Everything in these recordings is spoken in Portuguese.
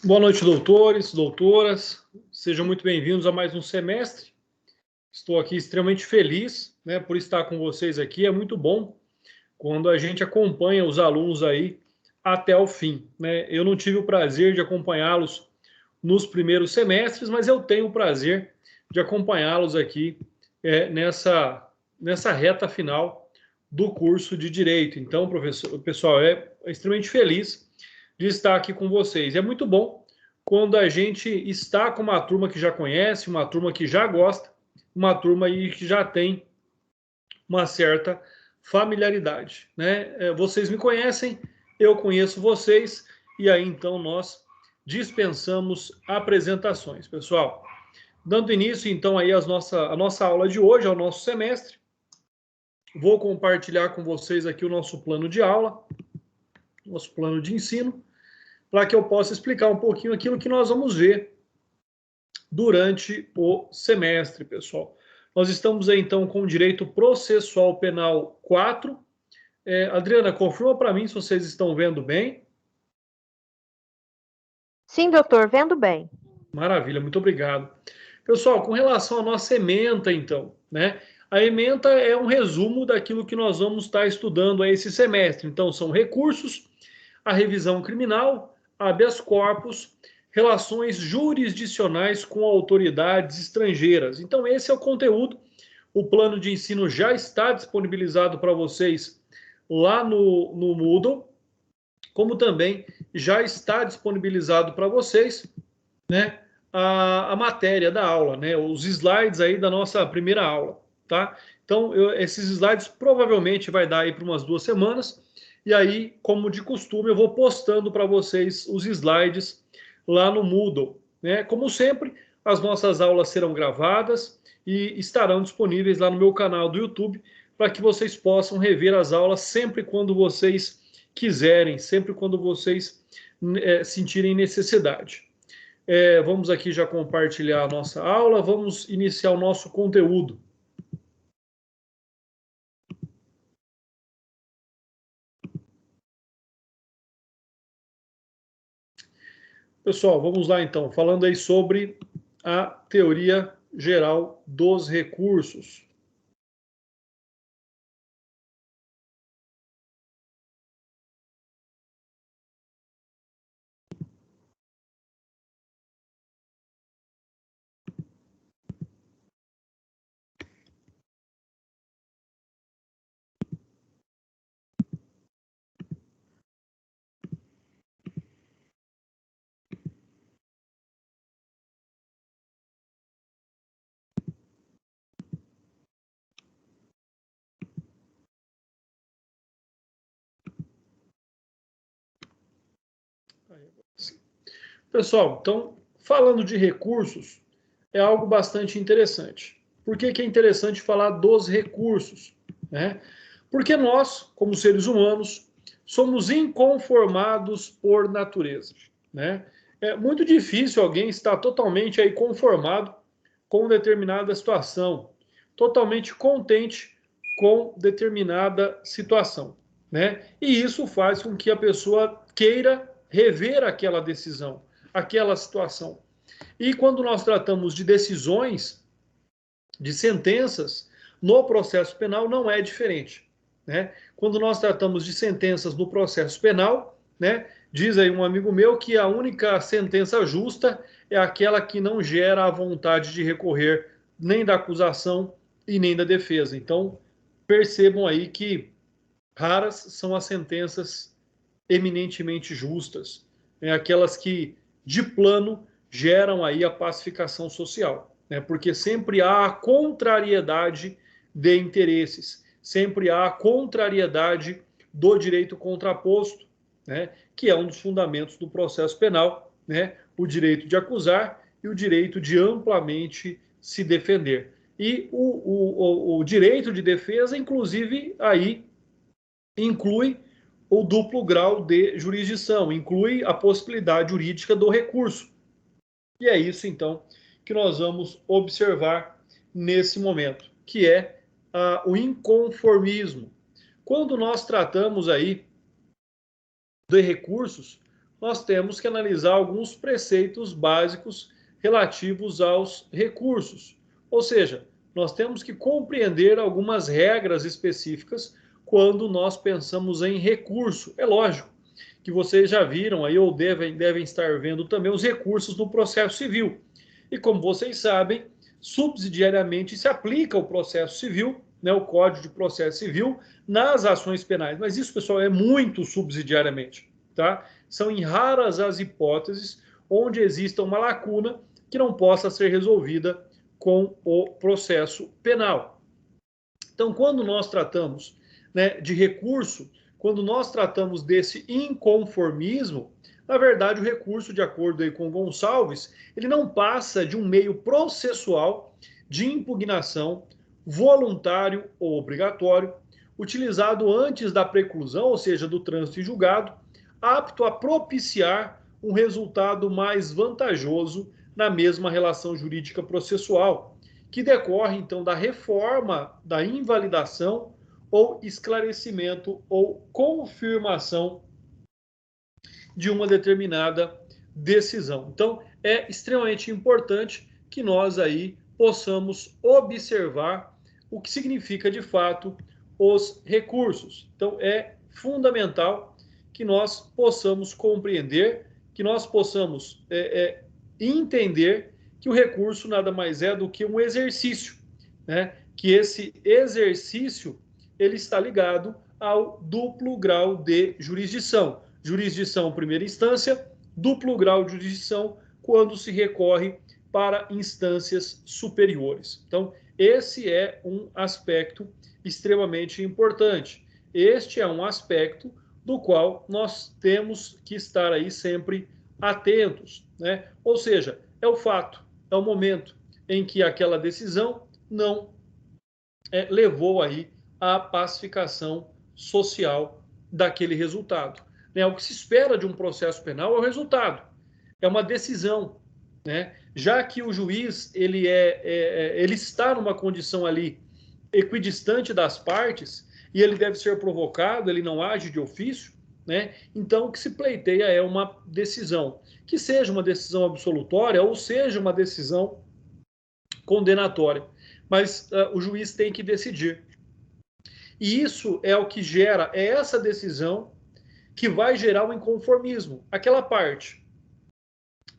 Boa noite, doutores, doutoras. Sejam muito bem-vindos a mais um semestre. Estou aqui extremamente feliz, por estar com vocês aqui. É muito bom quando a gente acompanha os alunos aí até o fim, Eu não tive o prazer de acompanhá-los nos primeiros semestres, mas eu tenho o prazer de acompanhá-los aqui nessa reta final do curso de Direito. Então, professor, pessoal, é extremamente feliz de estar aqui com vocês. É muito bom quando a gente está com uma turma que já conhece, uma turma que já gosta, uma turma aí que já tem uma certa familiaridade, Vocês me conhecem, eu conheço vocês, e aí então nós dispensamos apresentações. Pessoal, dando início então aí a nossa aula de hoje, ao nosso semestre, vou compartilhar com vocês aqui o nosso plano de aula, nosso plano de ensino, para que eu possa explicar um pouquinho aquilo que nós vamos ver durante o semestre, pessoal. Nós estamos aí, então, com o Direito Processual Penal 4. Adriana, confirma para mim se vocês estão vendo bem. Sim, doutor, vendo bem. Maravilha, muito obrigado. Pessoal, com relação à nossa ementa, então, A ementa é um resumo daquilo que nós vamos estar estudando aí esse semestre. Então, são recursos, a revisão criminal, habeas corpus, relações jurisdicionais com autoridades estrangeiras. Então, esse é o conteúdo. O plano de ensino já está disponibilizado para vocês lá no Moodle, como também já está disponibilizado para vocês, a matéria da aula, os slides aí da nossa primeira aula, tá? Então, esses slides provavelmente vai dar aí para umas 2 semanas, e aí, como de costume, eu vou postando para vocês os slides lá no Moodle, Como sempre, as nossas aulas serão gravadas e estarão disponíveis lá no meu canal do YouTube, para que vocês possam rever as aulas sempre quando vocês quiserem, sempre quando vocês sentirem necessidade. Vamos aqui já compartilhar a nossa aula, vamos iniciar o nosso conteúdo. Pessoal, vamos lá então, falando aí sobre a teoria geral dos recursos. Pessoal, então, falando de recursos, é algo bastante interessante. Por que é interessante falar dos recursos? Porque nós, como seres humanos, somos inconformados por natureza. É muito difícil alguém estar totalmente aí conformado com determinada situação, totalmente contente com determinada situação. E isso faz com que a pessoa queira rever aquela decisão, aquela situação. E quando nós tratamos de decisões, de sentenças, no processo penal não é diferente. Quando nós tratamos de sentenças no processo penal, diz aí um amigo meu que a única sentença justa é aquela que não gera a vontade de recorrer nem da acusação e nem da defesa. Então, percebam aí que raras são as sentenças eminentemente justas, aquelas que, de plano, geram aí a pacificação social, porque sempre há a contrariedade de interesses, sempre há a contrariedade do direito contraposto, que é um dos fundamentos do processo penal, o direito de acusar e o direito de amplamente se defender. E o direito de defesa, inclusive, aí inclui o duplo grau de jurisdição, inclui a possibilidade jurídica do recurso. E é isso, então, que nós vamos observar nesse momento, que é o inconformismo. Quando nós tratamos aí de recursos, nós temos que analisar alguns preceitos básicos relativos aos recursos. Ou seja, nós temos que compreender algumas regras específicas quando nós pensamos em recurso. É lógico que vocês já viram aí, ou devem estar vendo também, os recursos no processo civil. E como vocês sabem, subsidiariamente se aplica o processo civil, né, o Código de Processo Civil, nas ações penais. Mas isso, pessoal, é muito subsidiariamente. Tá? São em raras as hipóteses onde exista uma lacuna que não possa ser resolvida com o processo penal. Então, quando nós tratamos, né, de recurso, quando nós tratamos desse inconformismo, na verdade, o recurso, de acordo aí com Gonçalves, ele não passa de um meio processual de impugnação voluntário ou obrigatório, utilizado antes da preclusão, ou seja, do trânsito em julgado, apto a propiciar um resultado mais vantajoso na mesma relação jurídica processual, que decorre então da reforma, da invalidação ou esclarecimento ou confirmação de uma determinada decisão. Então, é extremamente importante que nós aí possamos observar o que significa de fato os recursos. Então, é fundamental que nós possamos compreender, que nós possamos entender que o recurso nada mais é do que um exercício, né? Que esse exercício ele está ligado ao duplo grau de jurisdição. Jurisdição primeira instância, duplo grau de jurisdição quando se recorre para instâncias superiores. Então, esse é um aspecto extremamente importante. Este é um aspecto do qual nós temos que estar aí sempre atentos, né? Ou seja, é o fato, é o momento em que aquela decisão não levou aí à pacificação social daquele resultado. Né? O que se espera de um processo penal é o resultado, é uma decisão, né? Já que o juiz ele está numa condição ali equidistante das partes e ele deve ser provocado, ele não age de ofício, né? Então o que se pleiteia é uma decisão, que seja uma decisão absolutória ou seja uma decisão condenatória, mas o juiz tem que decidir. E isso é o que gera, é essa decisão que vai gerar o inconformismo. Aquela parte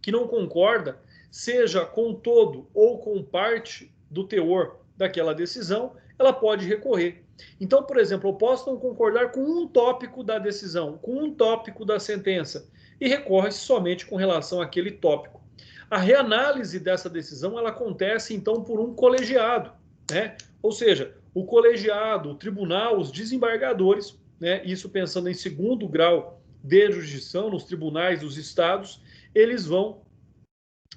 que não concorda, seja com todo ou com parte do teor daquela decisão, ela pode recorrer. Então, por exemplo, eu posso não concordar com um tópico da decisão, com um tópico da sentença, e recorre-se somente com relação àquele tópico. A reanálise dessa decisão ela acontece, então, por um colegiado, né? Ou seja, o colegiado, o tribunal, os desembargadores, né? Isso pensando em segundo grau de jurisdição, nos tribunais dos estados, eles vão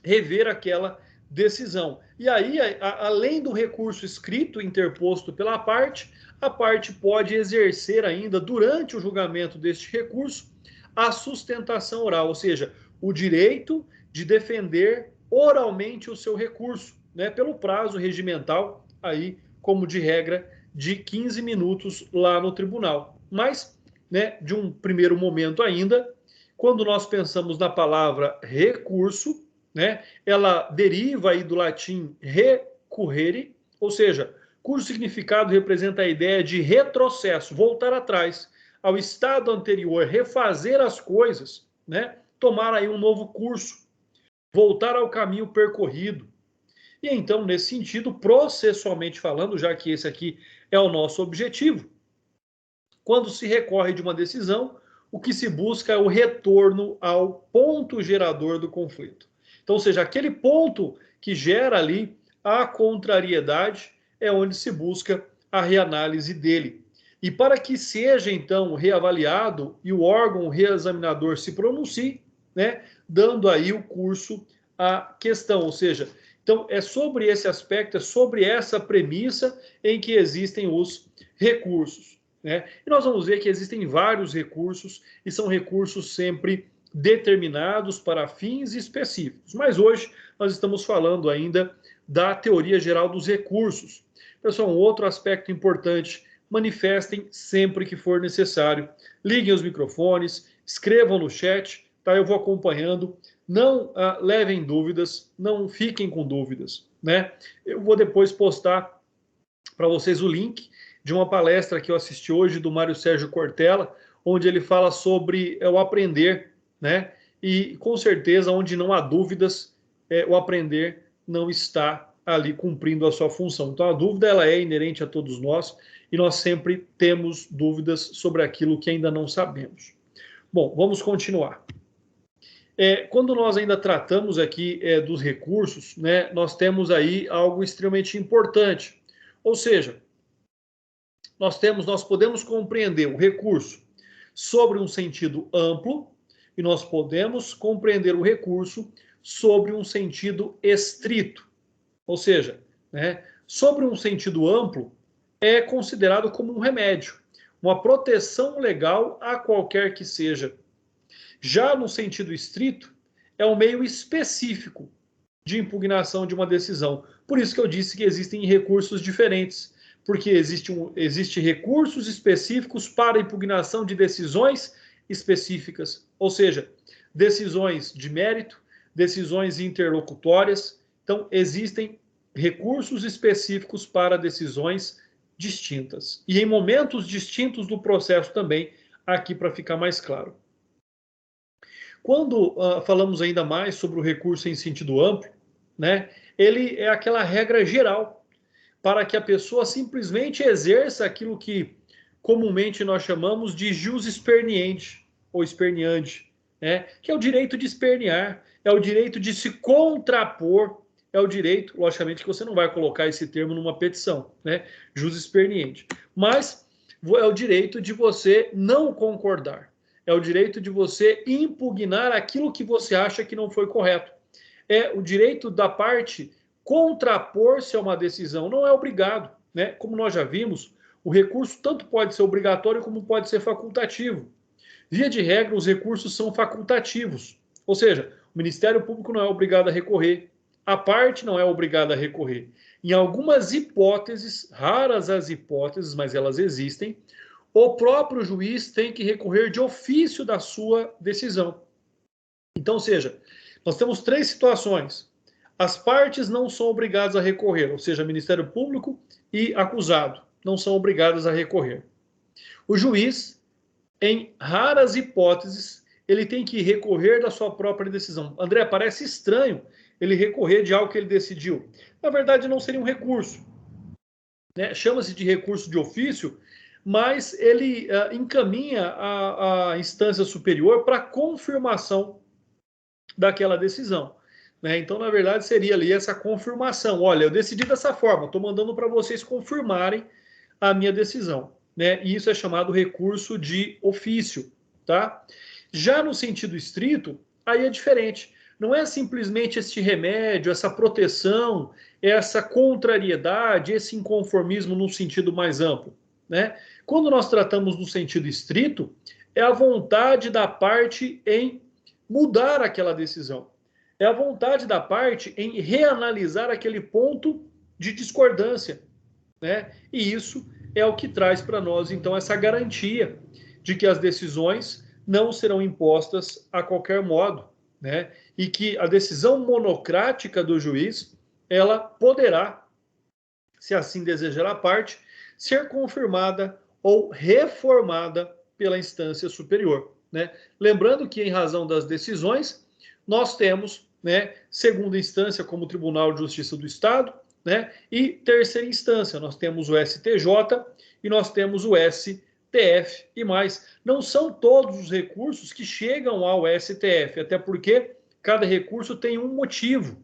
rever aquela decisão. E aí, além do recurso escrito interposto pela parte, a parte pode exercer ainda, durante o julgamento deste recurso, a sustentação oral, ou seja, o direito de defender oralmente o seu recurso, né, pelo prazo regimental, aí, como de regra, de 15 minutos lá no tribunal. Mas, né, de um primeiro momento ainda, quando nós pensamos na palavra recurso, né, ela deriva aí do latim recurrere, ou seja, cujo significado representa a ideia de retrocesso, voltar atrás ao estado anterior, refazer as coisas, né, tomar aí um novo curso, voltar ao caminho percorrido. E então, nesse sentido, processualmente falando, já que esse aqui é o nosso objetivo, quando se recorre de uma decisão, o que se busca é o retorno ao ponto gerador do conflito. Então, ou seja, aquele ponto que gera ali a contrariedade é onde se busca a reanálise dele. E para que seja, então, reavaliado e o órgão reexaminador se pronuncie, né, dando aí o curso à questão. Ou seja, então é sobre esse aspecto, é sobre essa premissa em que existem os recursos. Né? E nós vamos ver que existem vários recursos e são recursos sempre determinados para fins específicos. Mas hoje nós estamos falando ainda da teoria geral dos recursos. Pessoal, um outro aspecto importante, manifestem sempre que for necessário. Liguem os microfones, escrevam no chat, tá? Eu vou acompanhando. Não levem dúvidas, não fiquem com dúvidas, né? Eu vou depois postar para vocês o link de uma palestra que eu assisti hoje do Mário Sérgio Cortella, onde ele fala sobre o aprender, né? E com certeza, onde não há dúvidas, o aprender não está ali cumprindo a sua função. Então a dúvida ela é inerente a todos nós e nós sempre temos dúvidas sobre aquilo que ainda não sabemos. Bom, vamos continuar. Quando nós ainda tratamos aqui dos recursos, né, nós temos aí algo extremamente importante. Ou seja, nós podemos compreender o recurso sobre um sentido amplo e nós podemos compreender o recurso sobre um sentido estrito. Ou seja, né, sobre um sentido amplo é considerado como um remédio, uma proteção legal a qualquer que seja. Já no sentido estrito, é um meio específico de impugnação de uma decisão. Por isso que eu disse que existem recursos diferentes, porque existe recursos específicos para impugnação de decisões específicas, ou seja, decisões de mérito, decisões interlocutórias. Então, existem recursos específicos para decisões distintas. E em momentos distintos do processo também, aqui para ficar mais claro. Quando falamos ainda mais sobre o recurso em sentido amplo, né, ele é aquela regra geral para que a pessoa simplesmente exerça aquilo que comumente nós chamamos de jus esperniente ou esperniante, né, que é o direito de espernear, é o direito de se contrapor, é o direito, logicamente que você não vai colocar esse termo numa petição, né, jus esperniente, mas é o direito de você não concordar. É o direito de você impugnar aquilo que você acha que não foi correto. É o direito da parte contrapor-se a uma decisão. Não é obrigado, né? Como nós já vimos, o recurso tanto pode ser obrigatório como pode ser facultativo. Via de regra, os recursos são facultativos. Ou seja, o Ministério Público não é obrigado a recorrer. A parte não é obrigada a recorrer. Em algumas hipóteses, raras as hipóteses, mas elas existem, o próprio juiz tem que recorrer de ofício da sua decisão. Então, ou seja, nós temos três situações. As partes não são obrigadas a recorrer, ou seja, Ministério Público e acusado não são obrigadas a recorrer. O juiz, em raras hipóteses, ele tem que recorrer da sua própria decisão. André, parece estranho ele recorrer de algo que ele decidiu. Na verdade, não seria um recurso, né? Chama-se de recurso de ofício, mas ele encaminha a instância superior para confirmação daquela decisão, né? Então, na verdade, seria ali essa confirmação. Olha, eu decidi dessa forma, estou mandando para vocês confirmarem a minha decisão, né? E isso é chamado recurso de ofício, tá? Já no sentido estrito, aí é diferente. Não é simplesmente este remédio, essa proteção, essa contrariedade, esse inconformismo no sentido mais amplo, né? Quando nós tratamos no sentido estrito, é a vontade da parte em mudar aquela decisão. É a vontade da parte em reanalisar aquele ponto de discordância, né? E isso é o que traz para nós, então, essa garantia de que as decisões não serão impostas a qualquer modo, né? E que a decisão monocrática do juiz, ela poderá, se assim desejar a parte, ser confirmada ou reformada pela instância superior, né? Lembrando que, em razão das decisões, nós temos, né, segunda instância como Tribunal de Justiça do Estado, né, e terceira instância, nós temos o STJ e nós temos o STF e mais. Não são todos os recursos que chegam ao STF, até porque cada recurso tem um motivo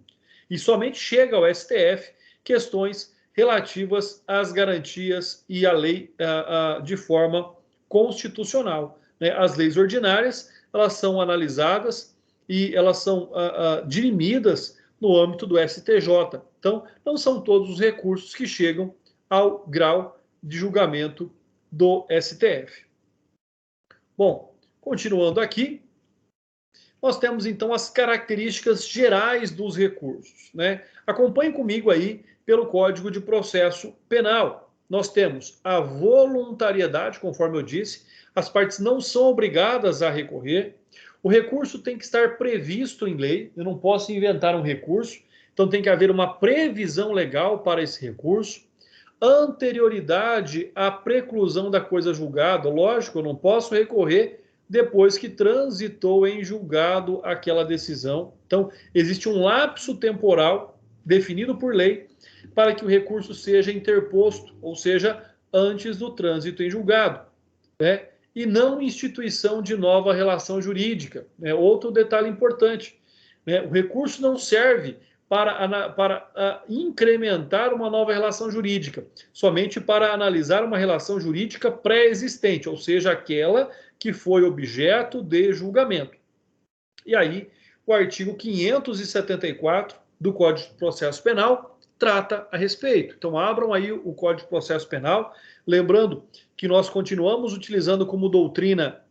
e somente chega ao STF questões relativas às garantias e à lei de forma constitucional, né? As leis ordinárias, elas são analisadas e elas são dirimidas no âmbito do STJ. Então, não são todos os recursos que chegam ao grau de julgamento do STF. Bom, continuando aqui, nós temos então as características gerais dos recursos, né? Acompanhe comigo aí pelo Código de Processo Penal. Nós temos a voluntariedade, conforme eu disse, as partes não são obrigadas a recorrer. O recurso tem que estar previsto em lei, eu não posso inventar um recurso, então tem que haver uma previsão legal para esse recurso. Anterioridade à preclusão da coisa julgada, lógico, eu não posso recorrer depois que transitou em julgado aquela decisão. Então, existe um lapso temporal definido por lei para que o recurso seja interposto, ou seja, antes do trânsito em julgado, né? E não instituição de nova relação jurídica. Né? Outro detalhe importante, né? O recurso não serve para incrementar uma nova relação jurídica, somente para analisar uma relação jurídica pré-existente, ou seja, aquela que foi objeto de julgamento. E aí, o artigo 574 do Código de Processo Penal trata a respeito. Então, abram aí o Código de Processo Penal, lembrando que nós continuamos utilizando como doutrina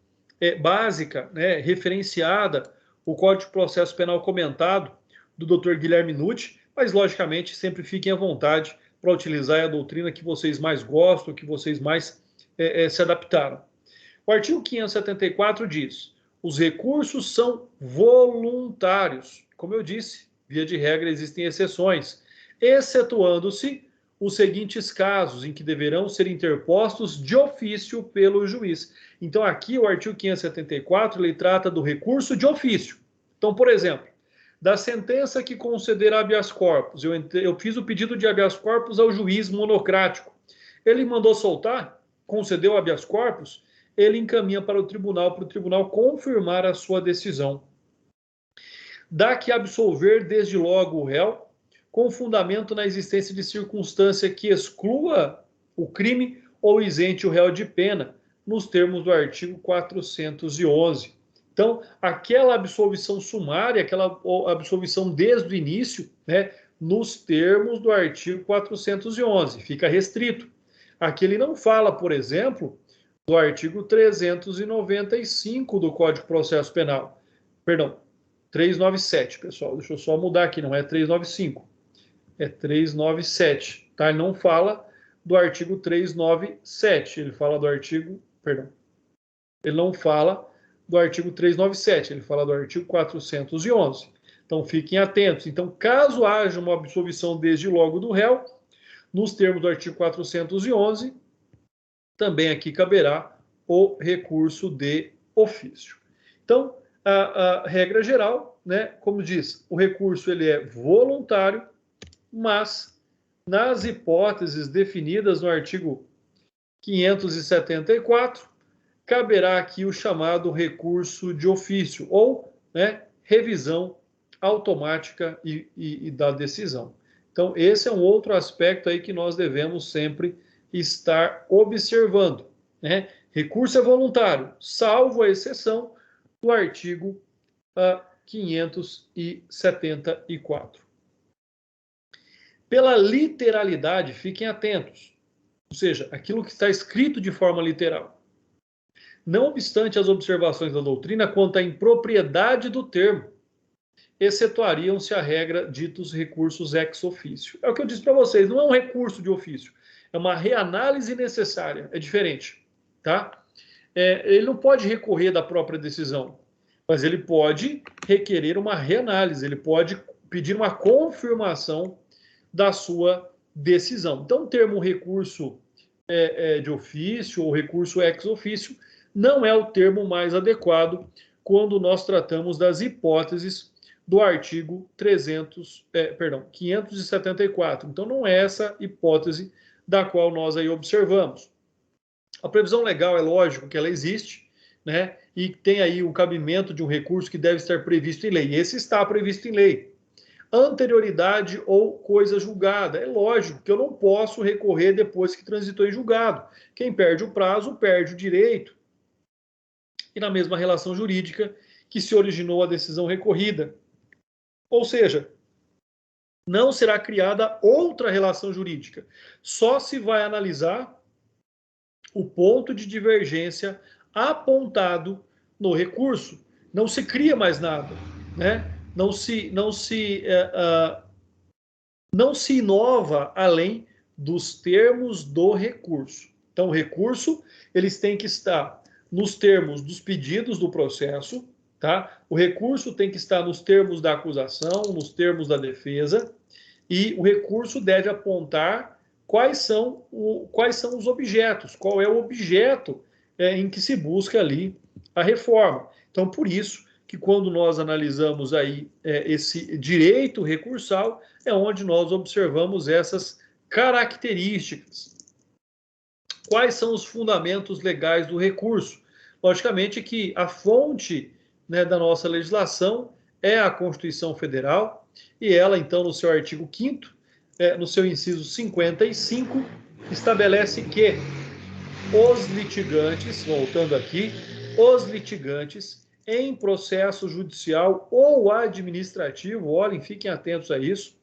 básica, né, referenciada, o Código de Processo Penal comentado do Dr. Guilherme Nucci, mas, logicamente, sempre fiquem à vontade para utilizar a doutrina que vocês mais gostam, que vocês mais se adaptaram. O artigo 574 diz: os recursos são voluntários. Como eu disse, via de regra existem exceções, excetuando-se os seguintes casos em que deverão ser interpostos de ofício pelo juiz. Então, aqui o artigo 574 ele trata do recurso de ofício. Então, por exemplo, da sentença que conceder habeas corpus, eu fiz o pedido de habeas corpus ao juiz monocrático. Ele mandou soltar, concedeu habeas corpus, ele encaminha para o tribunal confirmar a sua decisão. Dá que absolver desde logo o réu, com fundamento na existência de circunstância que exclua o crime ou isente o réu de pena, nos termos do artigo 411. Então, aquela absolvição sumária, aquela absolvição desde o início, né, nos termos do artigo 411, fica restrito. Aqui ele não fala, por exemplo, do artigo 395 do Código de Processo Penal. Perdão, 397, pessoal. Deixa eu só mudar aqui, não é 395. É 397, tá? Ele não fala do artigo 397, ele fala do artigo, perdão. Ele não fala do artigo 397, ele fala do artigo 411. Então, fiquem atentos. Então, caso haja uma absolvição desde logo do réu, nos termos do artigo 411, também aqui caberá o recurso de ofício. Então, a regra geral, né, como diz, o recurso ele é voluntário, mas nas hipóteses definidas no artigo 574, caberá aqui o chamado recurso de ofício, ou, né, revisão automática e da decisão. Então, esse é um outro aspecto aí que nós devemos sempre estar observando, né? Recurso é voluntário, salvo a exceção do artigo 574. Pela literalidade, fiquem atentos, ou seja, aquilo que está escrito de forma literal. Não obstante as observações da doutrina quanto à impropriedade do termo, excetuariam-se a regra ditos recursos ex officio. É o que eu disse para vocês, não é um recurso de ofício, é uma reanálise necessária, é diferente, tá? Ele não pode recorrer da própria decisão, mas ele pode requerer uma reanálise, ele pode pedir uma confirmação da sua decisão. Então, o termo recurso de ofício ou recurso ex officio não é o termo mais adequado quando nós tratamos das hipóteses do artigo 574. Então, não é essa hipótese da qual nós aí observamos. A previsão legal é lógico que ela existe, né? E tem aí o cabimento de um recurso que deve estar previsto em lei. Esse está previsto em lei. Anterioridade ou coisa julgada. É lógico que eu não posso recorrer depois que transitou em julgado. Quem perde o prazo, perde o direito. E na mesma relação jurídica que se originou a decisão recorrida. Ou seja, não será criada outra relação jurídica. Só se vai analisar o ponto de divergência apontado no recurso. Não se cria mais nada, né? Não se inova além dos termos do recurso. Então, o recurso eles têm que estar nos termos dos pedidos do processo, tá? O recurso tem que estar nos termos da acusação, nos termos da defesa, e o recurso deve apontar quais são os objetos, qual é o objeto em que se busca ali a reforma. Então, por isso que quando nós analisamos aí esse direito recursal, é onde nós observamos essas características. Quais são os fundamentos legais do recurso? Logicamente que a fonte, né, da nossa legislação é a Constituição Federal, e ela, então, no seu artigo 5º, no seu inciso 55, estabelece que os litigantes, voltando aqui, os litigantes em processo judicial ou administrativo, olhem, fiquem atentos a isso,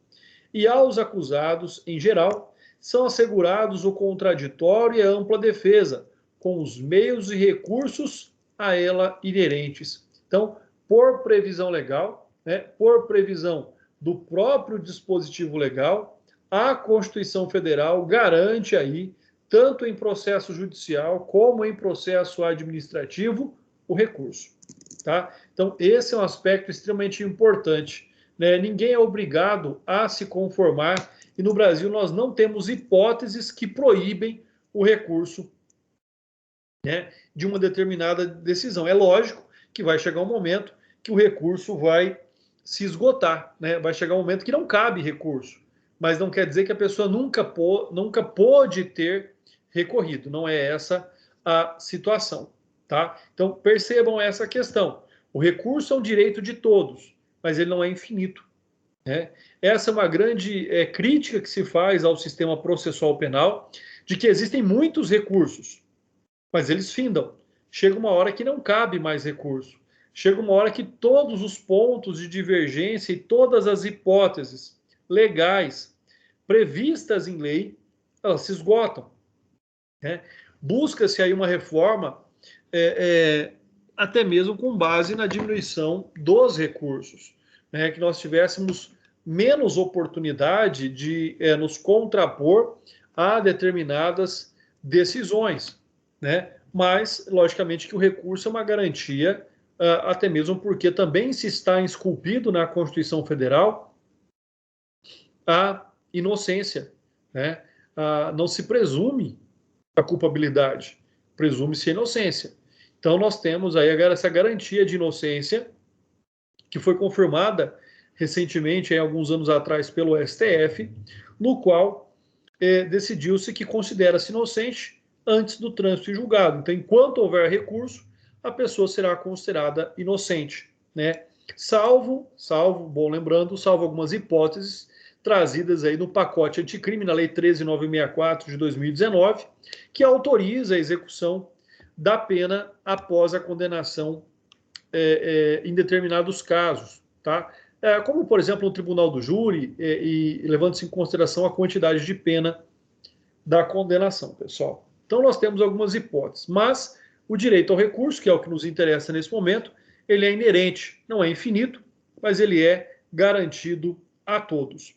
e aos acusados, em geral, são assegurados o contraditório e a ampla defesa, com os meios e recursos a ela inerentes. Então, por previsão legal, né, por previsão do próprio dispositivo legal, a Constituição Federal garante aí, tanto em processo judicial como em processo administrativo, o recurso. Tá? Então, esse é um aspecto extremamente importante. Né? Ninguém é obrigado a se conformar, e no Brasil nós não temos hipóteses que proíbem o recurso, né, de uma determinada decisão. É lógico que vai chegar um momento que o recurso vai se esgotar, né? Vai chegar um momento que não cabe recurso, mas não quer dizer que a pessoa nunca pôde ter recorrido. Não é essa a situação, tá? Então, percebam essa questão. O recurso é um direito de todos, mas ele não é infinito, né? Essa é uma grande crítica que se faz ao sistema processual penal, de que existem muitos recursos, mas eles findam. Chega uma hora que não cabe mais recurso. Chega uma hora que todos os pontos de divergência e todas as hipóteses legais previstas em lei, elas se esgotam, né? Busca-se aí uma reforma até mesmo com base na diminuição dos recursos, né? Que nós tivéssemos menos oportunidade de nos contrapor a determinadas decisões, né? Mas, logicamente, que o recurso é uma garantia, até mesmo porque também se está esculpido na Constituição Federal a inocência, né? Não se presume a culpabilidade, presume-se a inocência. Então, nós temos aí essa garantia de inocência, que foi confirmada recentemente, alguns anos atrás, pelo STF, no qual decidiu-se que considera-se inocente antes do trânsito em julgado. Então, enquanto houver recurso, a pessoa será considerada inocente, né? Salvo, bom lembrando, salvo algumas hipóteses trazidas aí no pacote anticrime, na Lei 13.964 de 2019, que autoriza a execução da pena após a condenação em determinados casos, tá? Como, por exemplo, no tribunal do júri, e levando-se em consideração a quantidade de pena da condenação, pessoal. Então, nós temos algumas hipóteses, mas o direito ao recurso, que é o que nos interessa nesse momento, ele é inerente, não é infinito, mas ele é garantido a todos.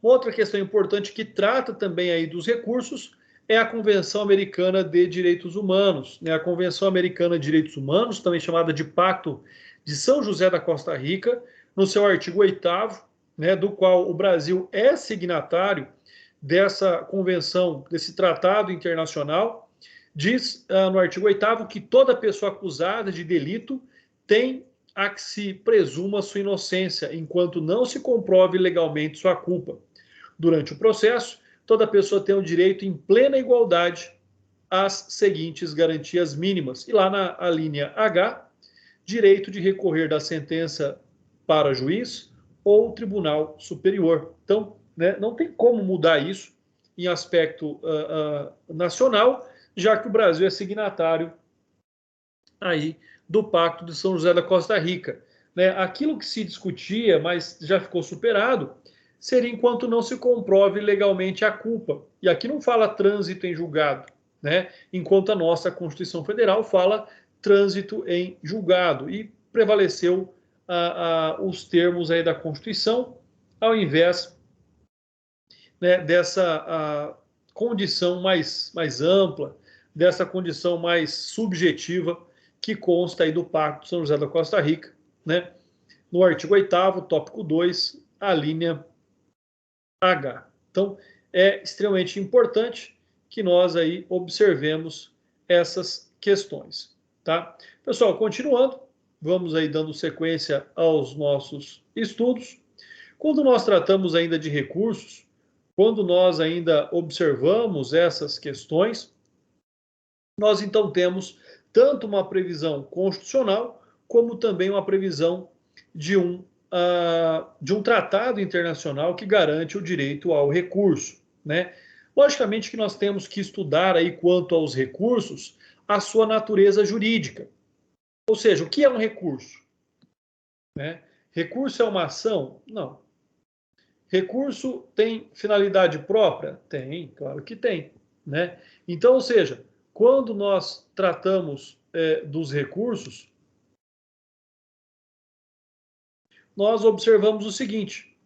Outra questão importante que trata também aí dos recursos é a Convenção Americana de Direitos Humanos, né? A Convenção Americana de Direitos Humanos, também chamada de Pacto de São José da Costa Rica, no seu artigo 8º, né, do qual o Brasil é signatário dessa convenção, desse tratado internacional, diz no artigo 8º que toda pessoa acusada de delito tem a que se presuma sua inocência, enquanto não se comprove legalmente sua culpa. Durante o processo, toda pessoa tem o direito em plena igualdade às seguintes garantias mínimas. E lá na linha H, direito de recorrer da sentença para juiz ou tribunal superior. Então, né, não tem como mudar isso em aspecto nacional, já que o Brasil é signatário aí do Pacto de São José da Costa Rica. Né? Aquilo que se discutia, mas já ficou superado, seria enquanto não se comprove legalmente a culpa. E aqui não fala trânsito em julgado, né? Enquanto a nossa Constituição Federal fala trânsito em julgado. E prevaleceu os termos aí da Constituição, ao invés, né, dessa condição mais ampla, dessa condição mais subjetiva que consta aí do Pacto de São José da Costa Rica, né? No artigo 8º, tópico 2, a linha H. Então, é extremamente importante que nós aí observemos essas questões, tá? Pessoal, continuando, vamos aí dando sequência aos nossos estudos. Quando nós tratamos ainda de recursos, quando nós ainda observamos essas questões, nós então temos tanto uma previsão constitucional, como também uma previsão de um tratado internacional que garante o direito ao recurso, né? Logicamente que nós temos que estudar aí quanto aos recursos, a sua natureza jurídica. Ou seja, o que é um recurso? Né? Recurso é uma ação? Não. Recurso tem finalidade própria? Tem, claro que tem, né? Então, ou seja, quando nós tratamos dos recursos, nós observamos o seguinte: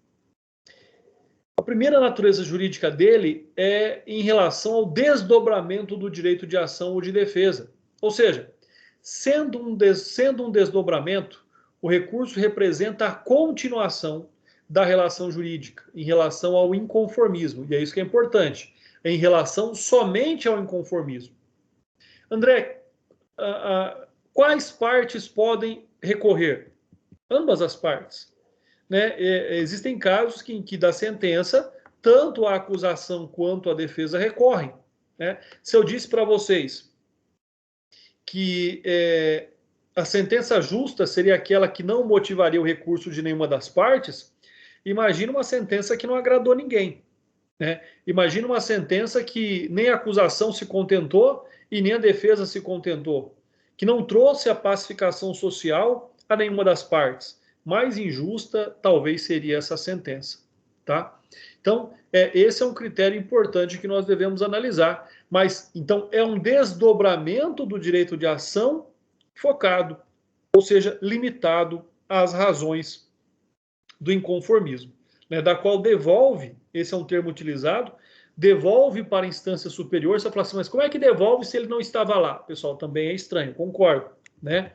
a primeira natureza jurídica dele é em relação ao desdobramento do direito de ação ou de defesa. Ou seja, sendo um desdobramento, o recurso representa a continuação da relação jurídica em relação ao inconformismo. E é isso que é importante, em relação somente ao inconformismo. André, quais partes podem recorrer? Ambas as partes. Né? Existem casos em que da sentença, tanto a acusação quanto a defesa recorrem. Né? Se eu disse para vocês que a sentença justa seria aquela que não motivaria o recurso de nenhuma das partes, imagina uma sentença que não agradou ninguém. Né? Imagina uma sentença que nem a acusação se contentou e nem a defesa se contentou, que não trouxe a pacificação social a nenhuma das partes. Mais injusta talvez seria essa sentença. Tá? Então, esse é um critério importante que nós devemos analisar. Mas, então, é um desdobramento do direito de ação focado, ou seja, limitado às razões do inconformismo, né, da qual devolve, esse é um termo utilizado, devolve para a instância superior. Você fala assim, mas como é que devolve se ele não estava lá? Pessoal, também é estranho, concordo, né?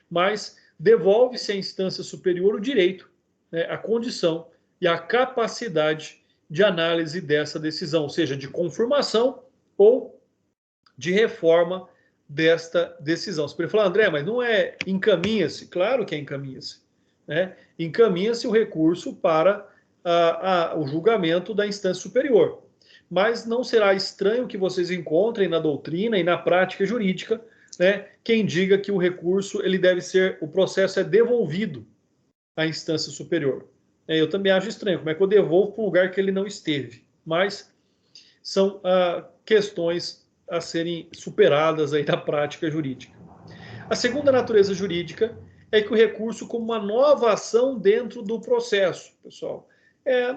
Mas devolve-se à instância superior o direito, né, a condição e a capacidade de análise dessa decisão, ou seja, de confirmação ou de reforma desta decisão. Você pode falar, André, mas não é encaminha-se? Claro que é encaminha-se. Né? Encaminha-se o recurso para o julgamento da instância superior. Mas não será estranho que vocês encontrem na doutrina e na prática jurídica, né, quem diga que o recurso, ele deve ser, o processo é devolvido à instância superior. Eu também acho estranho, como é que eu devolvo para um lugar que ele não esteve? Mas são questões a serem superadas aí na prática jurídica. A segunda natureza jurídica é que o recurso como uma nova ação dentro do processo, pessoal.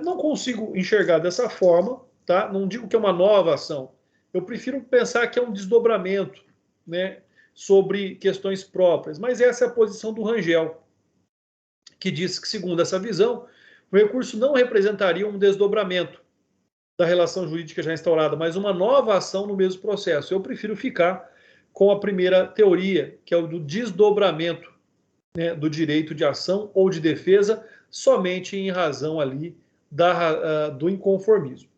Não consigo enxergar dessa forma, tá? Não digo que é uma nova ação. Eu prefiro pensar que é um desdobramento, né, sobre questões próprias. Mas essa é a posição do Rangel, que diz que, segundo essa visão, o recurso não representaria um desdobramento da relação jurídica já instaurada, mas uma nova ação no mesmo processo. Eu prefiro ficar com a primeira teoria, que é o do desdobramento, né, do direito de ação ou de defesa, somente em razão ali do inconformismo.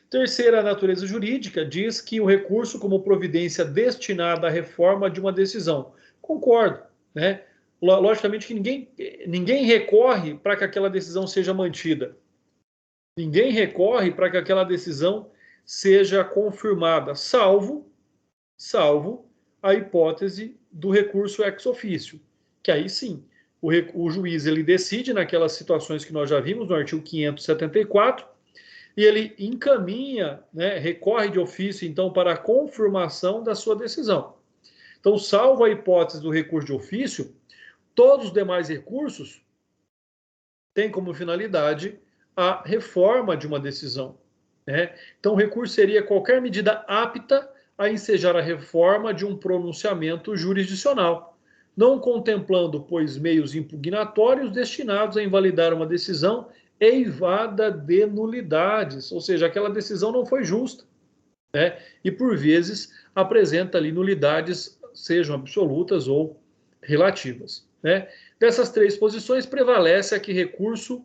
Terceira natureza jurídica diz que o recurso como providência destinada à reforma de uma decisão. Concordo, né? Logicamente que ninguém recorre para que aquela decisão seja mantida. Ninguém recorre para que aquela decisão seja confirmada, salvo a hipótese do recurso ex officio, que aí sim, o juiz ele decide naquelas situações que nós já vimos no artigo 574, e ele encaminha, né, recorre de ofício, então, para a confirmação da sua decisão. Então, salvo a hipótese do recurso de ofício, todos os demais recursos têm como finalidade a reforma de uma decisão. Né? Então, o recurso seria qualquer medida apta a ensejar a reforma de um pronunciamento jurisdicional, não contemplando, pois, meios impugnatórios destinados a invalidar uma decisão eivada de nulidades, ou seja, aquela decisão não foi justa, né? E por vezes apresenta ali nulidades sejam absolutas ou relativas, né? Dessas três posições, prevalece a que recurso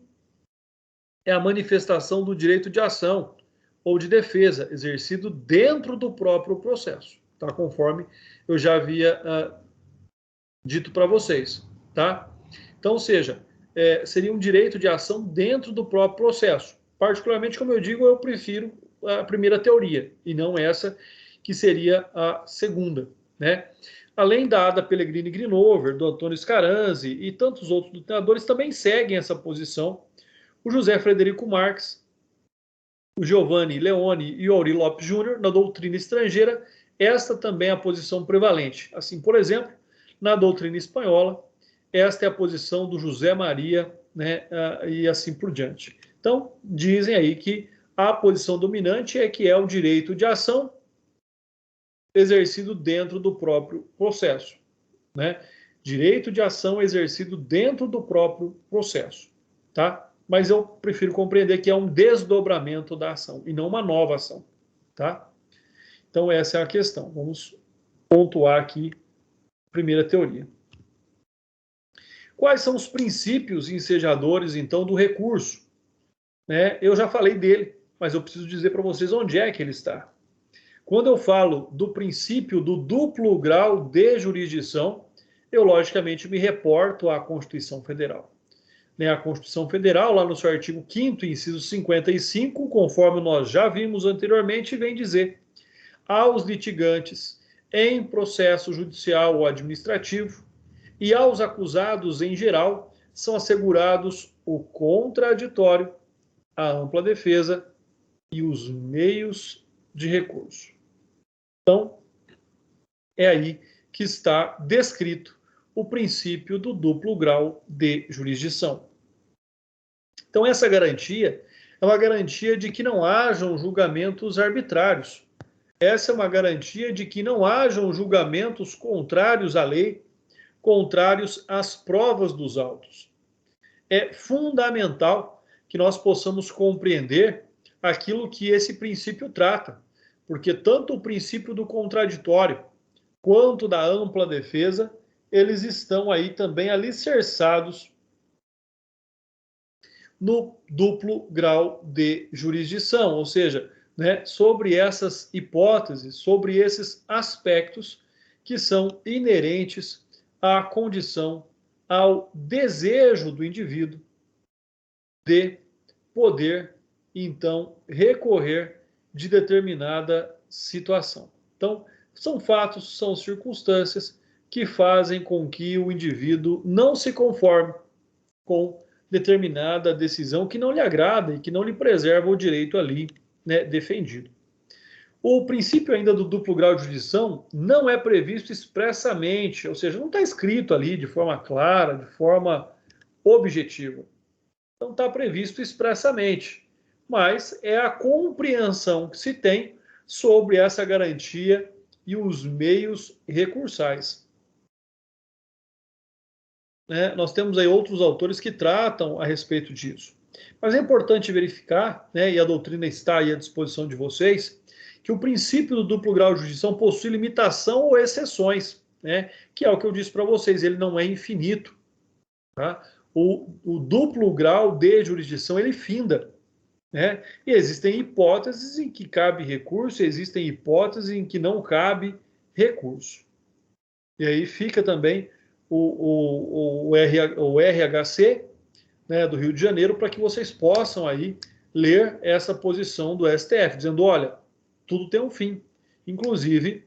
é a manifestação do direito de ação ou de defesa exercido dentro do próprio processo, tá? Conforme eu já havia dito para vocês, tá? Então, ou seja, seria um direito de ação dentro do próprio processo. Particularmente, como eu digo, eu prefiro a primeira teoria e não essa que seria a segunda, né? Além da Ada Pellegrini Grinover, do Antônio Scaranzi e tantos outros doutrinadores também seguem essa posição. O José Frederico Marx, o Giovanni Leone e o Auri Lopes Júnior, na doutrina estrangeira, esta também é a posição prevalente. Assim, por exemplo, na doutrina espanhola, esta é a posição do José Maria, né, e assim por diante. Então, dizem aí que a posição dominante é que é o direito de ação exercido dentro do próprio processo, né? Direito de ação exercido dentro do próprio processo, tá? Mas eu prefiro compreender que é um desdobramento da ação e não uma nova ação, tá? Então essa é a questão. Vamos pontuar aqui a primeira teoria. Quais são os princípios ensejadores, então, do recurso? Né? Eu já falei dele, mas eu preciso dizer para vocês onde é que ele está. Quando eu falo do princípio do duplo grau de jurisdição, eu logicamente me reporto à Constituição Federal. A Constituição Federal, lá no seu artigo 5º, inciso 55, conforme nós já vimos anteriormente, vem dizer: aos litigantes em processo judicial ou administrativo e aos acusados em geral são assegurados o contraditório, a ampla defesa e os meios de recurso. Então, é aí que está descrito o princípio do duplo grau de jurisdição. Então, essa garantia é uma garantia de que não hajam julgamentos arbitrários. Essa é uma garantia de que não hajam julgamentos contrários à lei, contrários às provas dos autos. É fundamental que nós possamos compreender aquilo que esse princípio trata, porque tanto o princípio do contraditório quanto da ampla defesa, eles estão aí também alicerçados no duplo grau de jurisdição, ou seja, né, sobre essas hipóteses, sobre esses aspectos que são inerentes à condição, ao desejo do indivíduo de poder, então, recorrer de determinada situação. Então, são fatos, são circunstâncias que fazem com que o indivíduo não se conforme com determinada decisão que não lhe agrada e que não lhe preserva o direito ali, né, defendido. O princípio ainda do duplo grau de jurisdição não é previsto expressamente, ou seja, não está escrito ali de forma clara, de forma objetiva. Não está previsto expressamente, mas é a compreensão que se tem sobre essa garantia e os meios recursais. Né? Nós temos aí outros autores que tratam a respeito disso. Mas é importante verificar, né, e a doutrina está aí à disposição de vocês, que o princípio do duplo grau de jurisdição possui limitação ou exceções, né, que é o que eu disse para vocês, ele não é infinito. Tá? O duplo grau de jurisdição, ele finda. Né? E existem hipóteses em que cabe recurso, existem hipóteses em que não cabe recurso. E aí fica também o RHC, né, do Rio de Janeiro, para que vocês possam aí ler essa posição do STF, dizendo, olha, tudo tem um fim, inclusive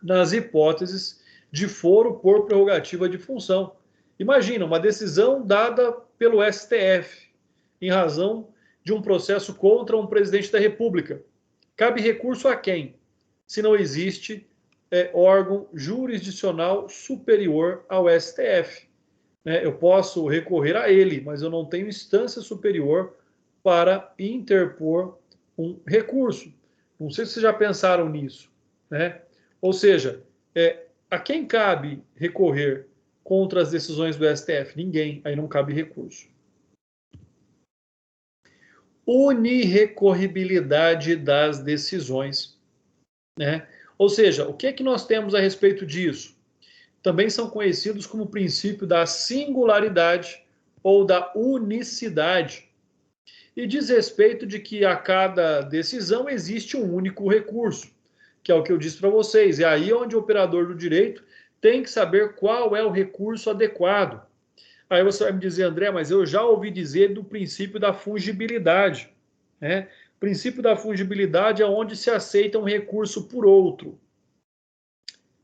nas hipóteses de foro por prerrogativa de função. Imagina, uma decisão dada pelo STF em razão de um processo contra um presidente da República. Cabe recurso a quem? Se não existe órgão jurisdicional superior ao STF. Eu posso recorrer a ele, mas eu não tenho instância superior para interpor um recurso. Não sei se vocês já pensaram nisso. Né? Ou seja, a quem cabe recorrer contra as decisões do STF? Ninguém, aí não cabe recurso. Unirrecorribilidade das decisões. Né? Ou seja, o que é que nós temos a respeito disso? Também são conhecidos como o princípio da singularidade ou da unicidade. E diz respeito de que a cada decisão existe um único recurso, que é o que eu disse para vocês. É aí onde o operador do direito tem que saber qual é o recurso adequado. Aí você vai me dizer, André, mas eu já ouvi dizer do princípio da fungibilidade, né? O princípio da fungibilidade é onde se aceita um recurso por outro.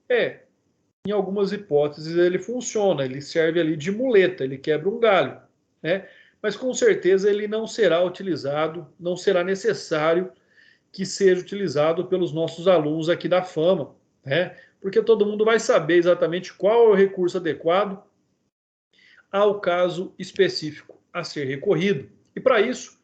Em algumas hipóteses ele funciona, ele serve ali de muleta, ele quebra um galho, né? Mas com certeza ele não será utilizado, não será necessário que seja utilizado pelos nossos alunos aqui da Fama, né? Porque todo mundo vai saber exatamente qual é o recurso adequado ao caso específico a ser recorrido. E para isso,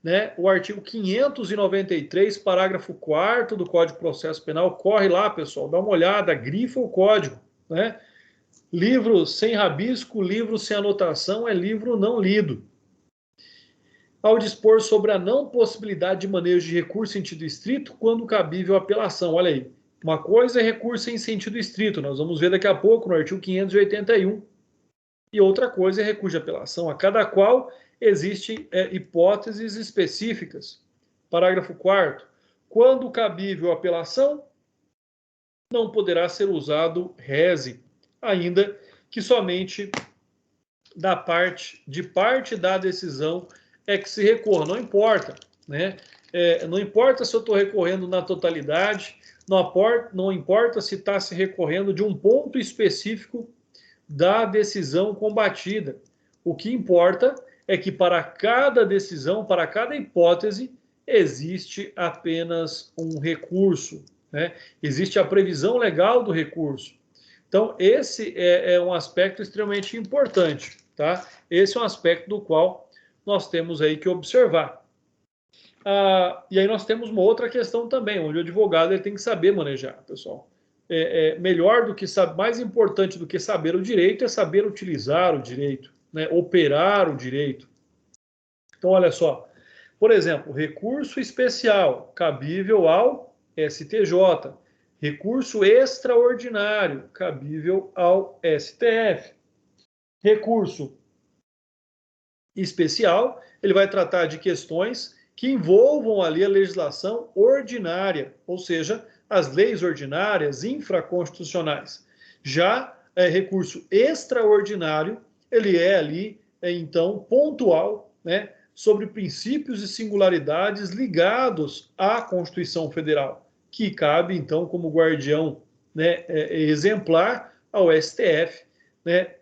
né, o artigo 593, parágrafo 4º do Código de Processo Penal, corre lá, pessoal, dá uma olhada, grifa o código, né? Livro sem rabisco, livro sem anotação é livro não lido. Ao dispor sobre a não possibilidade de manejo de recurso em sentido estrito quando cabível apelação. Olha aí, uma coisa é recurso em sentido estrito, nós vamos ver daqui a pouco no artigo 581, e outra coisa é recurso de apelação, a cada qual existem hipóteses específicas. Parágrafo 4º. Quando cabível apelação, não poderá ser usado rese, ainda que somente de parte da decisão é que se recorra. Não importa, né? Não importa se eu estou recorrendo na totalidade, não importa se está se recorrendo de um ponto específico da decisão combatida. O que importa é que para cada decisão, para cada hipótese, existe apenas um recurso, né? Existe a previsão legal do recurso. Então, esse é um aspecto extremamente importante, tá? Esse é um aspecto do qual nós temos aí que observar. E aí nós temos uma outra questão também, onde o advogado ele tem que saber manejar, pessoal. Melhor do que mais importante do que saber o direito é saber utilizar o direito, né? Operar o direito. Então, olha só. Por exemplo, recurso especial cabível ao STJ. Recurso extraordinário cabível ao STF. Recurso especial, ele vai tratar de questões que envolvam ali a legislação ordinária, ou seja, as leis ordinárias infraconstitucionais. Já recurso extraordinário, ele é ali, então, pontual, né, sobre princípios e singularidades ligados à Constituição Federal, que cabe, então, como guardião, né, exemplar ao STF, né,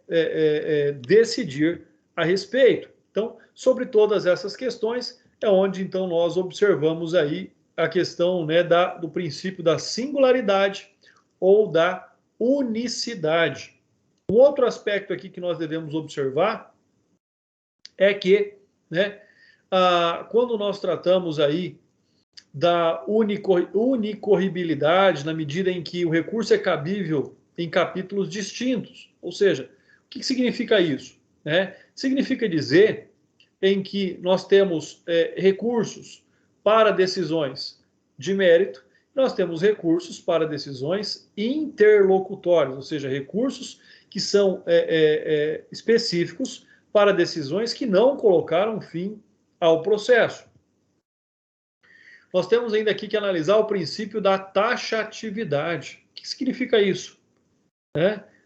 decidir a respeito. Então, sobre todas essas questões, é onde, então, nós observamos aí a questão, né, do princípio da singularidade ou da unicidade. Um outro aspecto aqui que nós devemos observar é que, né, quando nós tratamos aí da unicorribilidade, na medida em que o recurso é cabível em capítulos distintos, ou seja, o que significa isso? Significa dizer em que nós temos recursos para decisões de mérito, nós temos recursos para decisões interlocutórias, ou seja, recursos que são específicos para decisões que não colocaram fim ao processo. Nós temos ainda aqui que analisar o princípio da taxatividade. O que significa isso?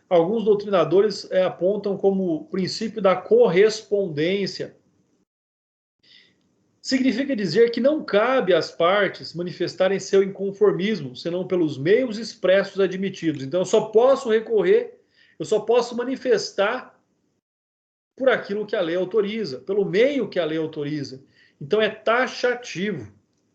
Alguns doutrinadores apontam como o princípio da correspondência. Significa dizer que não cabe às partes manifestarem seu inconformismo, senão pelos meios expressos admitidos. Então, eu só posso recorrer, eu só posso manifestar por aquilo que a lei autoriza, pelo meio que a lei autoriza. Então, é taxativo,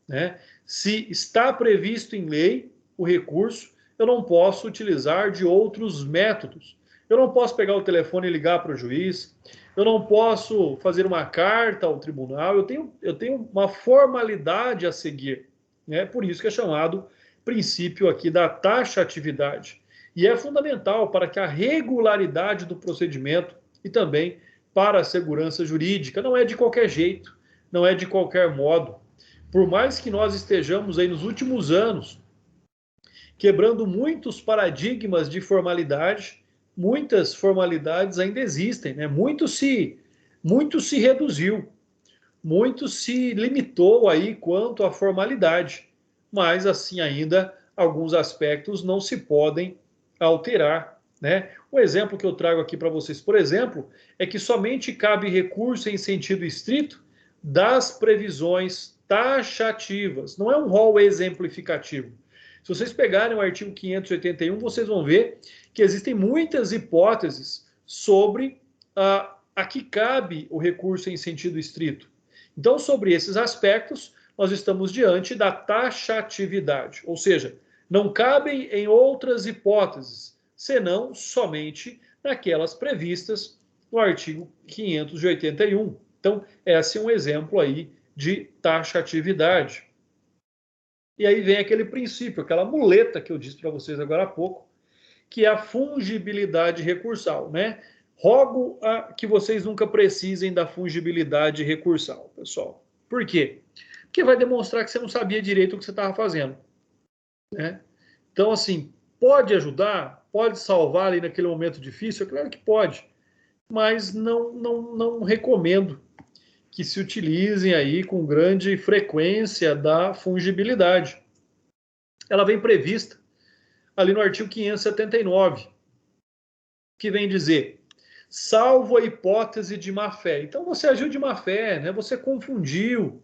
né? Se está previsto em lei o recurso, eu não posso utilizar de outros métodos. Eu não posso pegar o telefone e ligar para o juiz, eu não posso fazer uma carta ao tribunal, eu tenho uma formalidade a seguir. Né? Por isso que é chamado princípio aqui da taxatividade. E é fundamental para que a regularidade do procedimento e também para a segurança jurídica. Não é de qualquer jeito, não é de qualquer modo. Por mais que nós estejamos aí nos últimos anos quebrando muitos paradigmas de formalidade. Muitas formalidades ainda existem, né? Muito se reduziu, muito se limitou aí quanto à formalidade, mas assim ainda alguns aspectos não se podem alterar, né? Um exemplo que eu trago aqui para vocês, por exemplo, é que somente cabe recurso em sentido estrito das previsões taxativas, não é um rol exemplificativo. Se vocês pegarem o artigo 581, vocês vão ver que existem muitas hipóteses sobre a que cabe o recurso em sentido estrito. Então, sobre esses aspectos, nós estamos diante da taxatividade, ou seja, não cabem em outras hipóteses, senão somente naquelas previstas no artigo 581. Então, esse é um exemplo aí de taxatividade. E aí vem aquele princípio, aquela muleta que eu disse para vocês agora há pouco, que é a fungibilidade recursal, né? Rogo que vocês nunca precisem da fungibilidade recursal, pessoal. Por quê? Porque vai demonstrar que você não sabia direito o que você estava fazendo, né? Então, assim, pode ajudar, pode salvar ali naquele momento difícil, é claro que pode, mas não recomendo que se utilizem aí com grande frequência da fungibilidade. Ela vem prevista ali no artigo 579, que vem dizer, salvo a hipótese de má-fé. Então você agiu de má-fé, né? Você confundiu,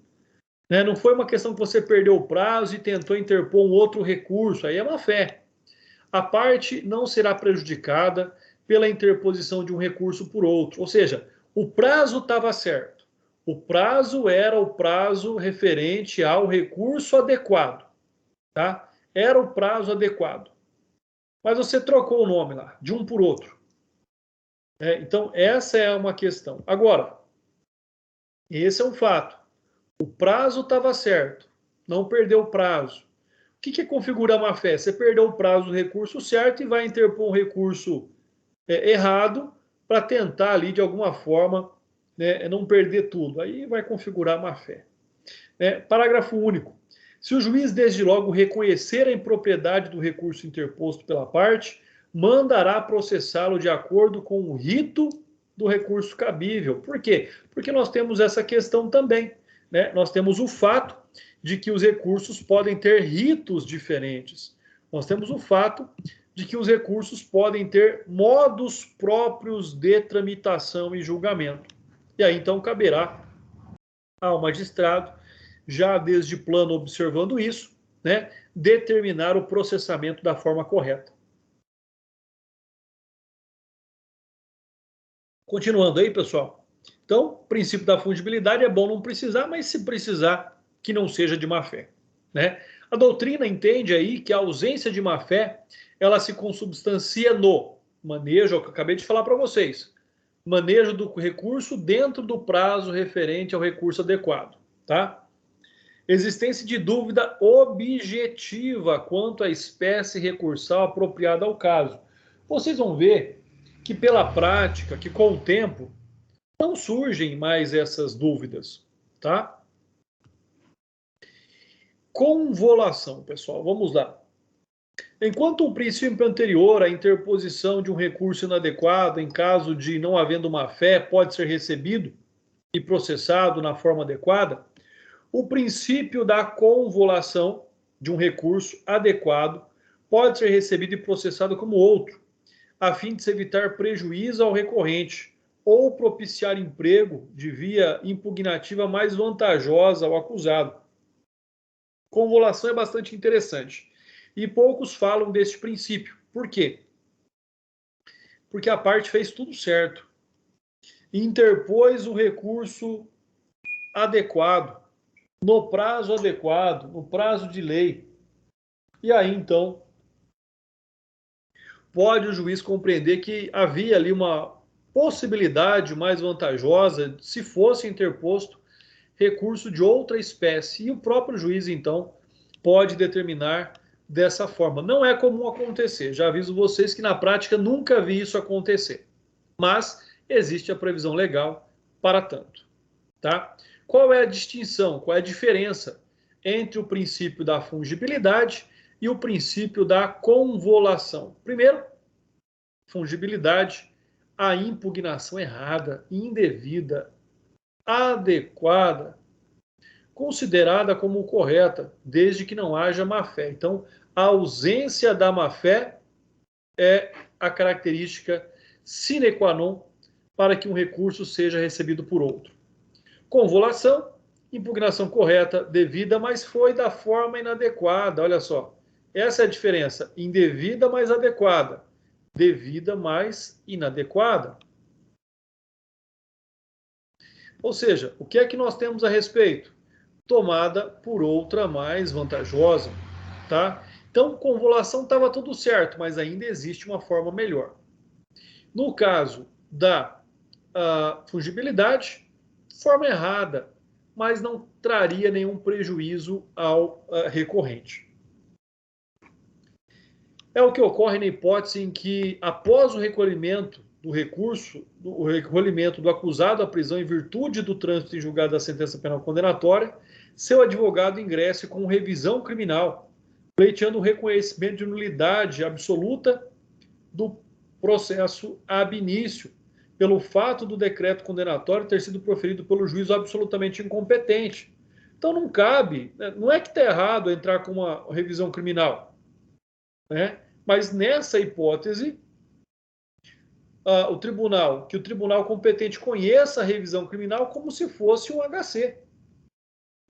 né? Não foi uma questão que você perdeu o prazo e tentou interpor um outro recurso, aí é má-fé. A parte não será prejudicada pela interposição de um recurso por outro, ou seja, o prazo estava certo. O prazo era o prazo referente ao recurso adequado, tá? Era o prazo adequado. Mas você trocou o nome lá, de um por outro. Então, essa é uma questão. Agora, esse é um fato. O prazo estava certo, não perdeu o prazo. O que é configurar má-fé? Você perdeu o prazo do recurso certo e vai interpor um recurso errado para tentar ali, de alguma forma, né, não perder tudo. Aí vai configurar má-fé. Parágrafo único. Se o juiz, desde logo, reconhecer a impropriedade do recurso interposto pela parte, mandará processá-lo de acordo com o rito do recurso cabível. Por quê? Porque nós temos essa questão também, né? Nós temos o fato de que os recursos podem ter ritos diferentes. Nós temos o fato de que os recursos podem ter modos próprios de tramitação e julgamento. E aí, então, caberá ao magistrado, já desde plano observando isso, né, determinar o processamento da forma correta. Continuando aí, pessoal. Então, o princípio da fungibilidade é bom não precisar, mas se precisar, que não seja de má-fé, né? A doutrina entende aí que a ausência de má-fé, ela se consubstancia no manejo, que eu acabei de falar para vocês, manejo do recurso dentro do prazo referente ao recurso adequado, tá? Existência de dúvida objetiva quanto à espécie recursal apropriada ao caso. Vocês vão ver que pela prática, que com o tempo, não surgem mais essas dúvidas, tá? Convolução, pessoal, vamos lá. Enquanto um princípio anterior à interposição de um recurso inadequado, em caso de não havendo má-fé, pode ser recebido e processado na forma adequada, o princípio da convolução de um recurso adequado pode ser recebido e processado como outro, a fim de se evitar prejuízo ao recorrente ou propiciar emprego de via impugnativa mais vantajosa ao acusado. Convolução é bastante interessante. E poucos falam deste princípio. Por quê? Porque a parte fez tudo certo. Interpôs o recurso adequado, no prazo adequado, no prazo de lei. E aí, então, pode o juiz compreender que havia ali uma possibilidade mais vantajosa se fosse interposto recurso de outra espécie. E o próprio juiz, então, pode determinar dessa forma. Não é comum acontecer. Já aviso vocês que na prática nunca vi isso acontecer. Mas existe a previsão legal para tanto, tá? Qual é a distinção, qual é a diferença entre o princípio da fungibilidade e o princípio da convolução. Primeiro, fungibilidade, a impugnação errada, indevida, adequada, considerada como correta, desde que não haja má-fé. Então, a ausência da má-fé é a característica sine qua non para que um recurso seja recebido por outro. Convolução, impugnação correta, devida, mas foi da forma inadequada. Olha só, essa é a diferença. Indevida, mas adequada. Devida, mas inadequada. Ou seja, o que é que nós temos a respeito? Tomada por outra mais vantajosa, tá? Então, convolução estava tudo certo, mas ainda existe uma forma melhor. No caso da fungibilidade, forma errada, mas não traria nenhum prejuízo ao recorrente. É o que ocorre na hipótese em que, após o recolhimento do recurso, o recolhimento do acusado à prisão em virtude do trânsito em julgado da sentença penal condenatória, seu advogado ingresse com revisão criminal, pleiteando o reconhecimento de nulidade absoluta do processo ab início, pelo fato do decreto condenatório ter sido proferido pelo juiz absolutamente incompetente. Então não cabe, não é que está errado entrar com uma revisão criminal, né? Mas nessa hipótese, o tribunal competente conheça a revisão criminal como se fosse um HC,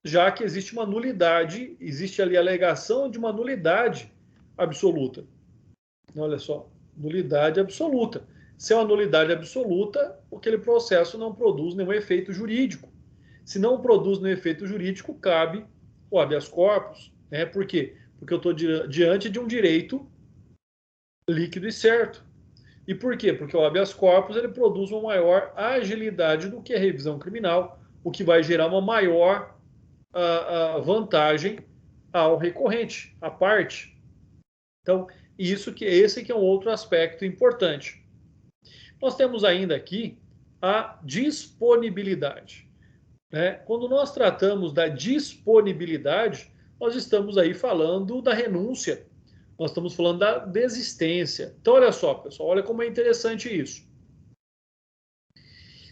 já que existe uma nulidade, existe ali a alegação de uma nulidade absoluta. Olha só, nulidade absoluta. Se é uma nulidade absoluta, aquele processo não produz nenhum efeito jurídico. Se não produz nenhum efeito jurídico, cabe o habeas corpus. Né? Por quê? Porque eu estou diante de um direito líquido e certo. E por quê? Porque o habeas corpus ele produz uma maior agilidade do que a revisão criminal, o que vai gerar uma maior vantagem ao recorrente, à parte. Então, esse que é um outro aspecto importante. Nós temos ainda aqui a disponibilidade. Né? Quando nós tratamos da disponibilidade, nós estamos aí falando da renúncia, nós estamos falando da desistência. Então, olha só, pessoal, olha como é interessante isso.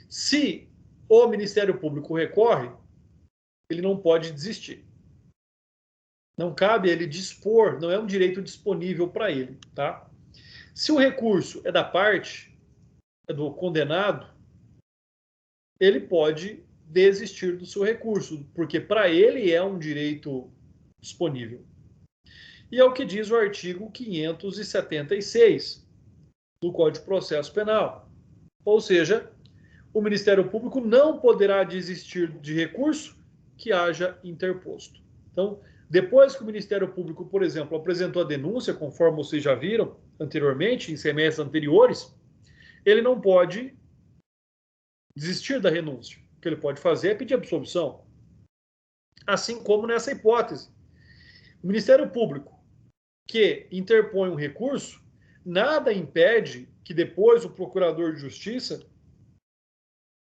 Se o Ministério Público recorre, ele não pode desistir. Não cabe ele dispor, não é um direito disponível para ele, tá? Se o recurso é da parte, é do condenado, ele pode desistir do seu recurso, porque para ele é um direito disponível. E é o que diz o artigo 576 do Código de Processo Penal. Ou seja, o Ministério Público não poderá desistir de recurso que haja interposto. Então, depois que o Ministério Público, por exemplo, apresentou a denúncia, conforme vocês já viram anteriormente, em semestres anteriores, ele não pode desistir da renúncia. O que ele pode fazer é pedir absolvição. Assim como nessa hipótese. O Ministério Público que interpõe um recurso, nada impede que depois o Procurador de Justiça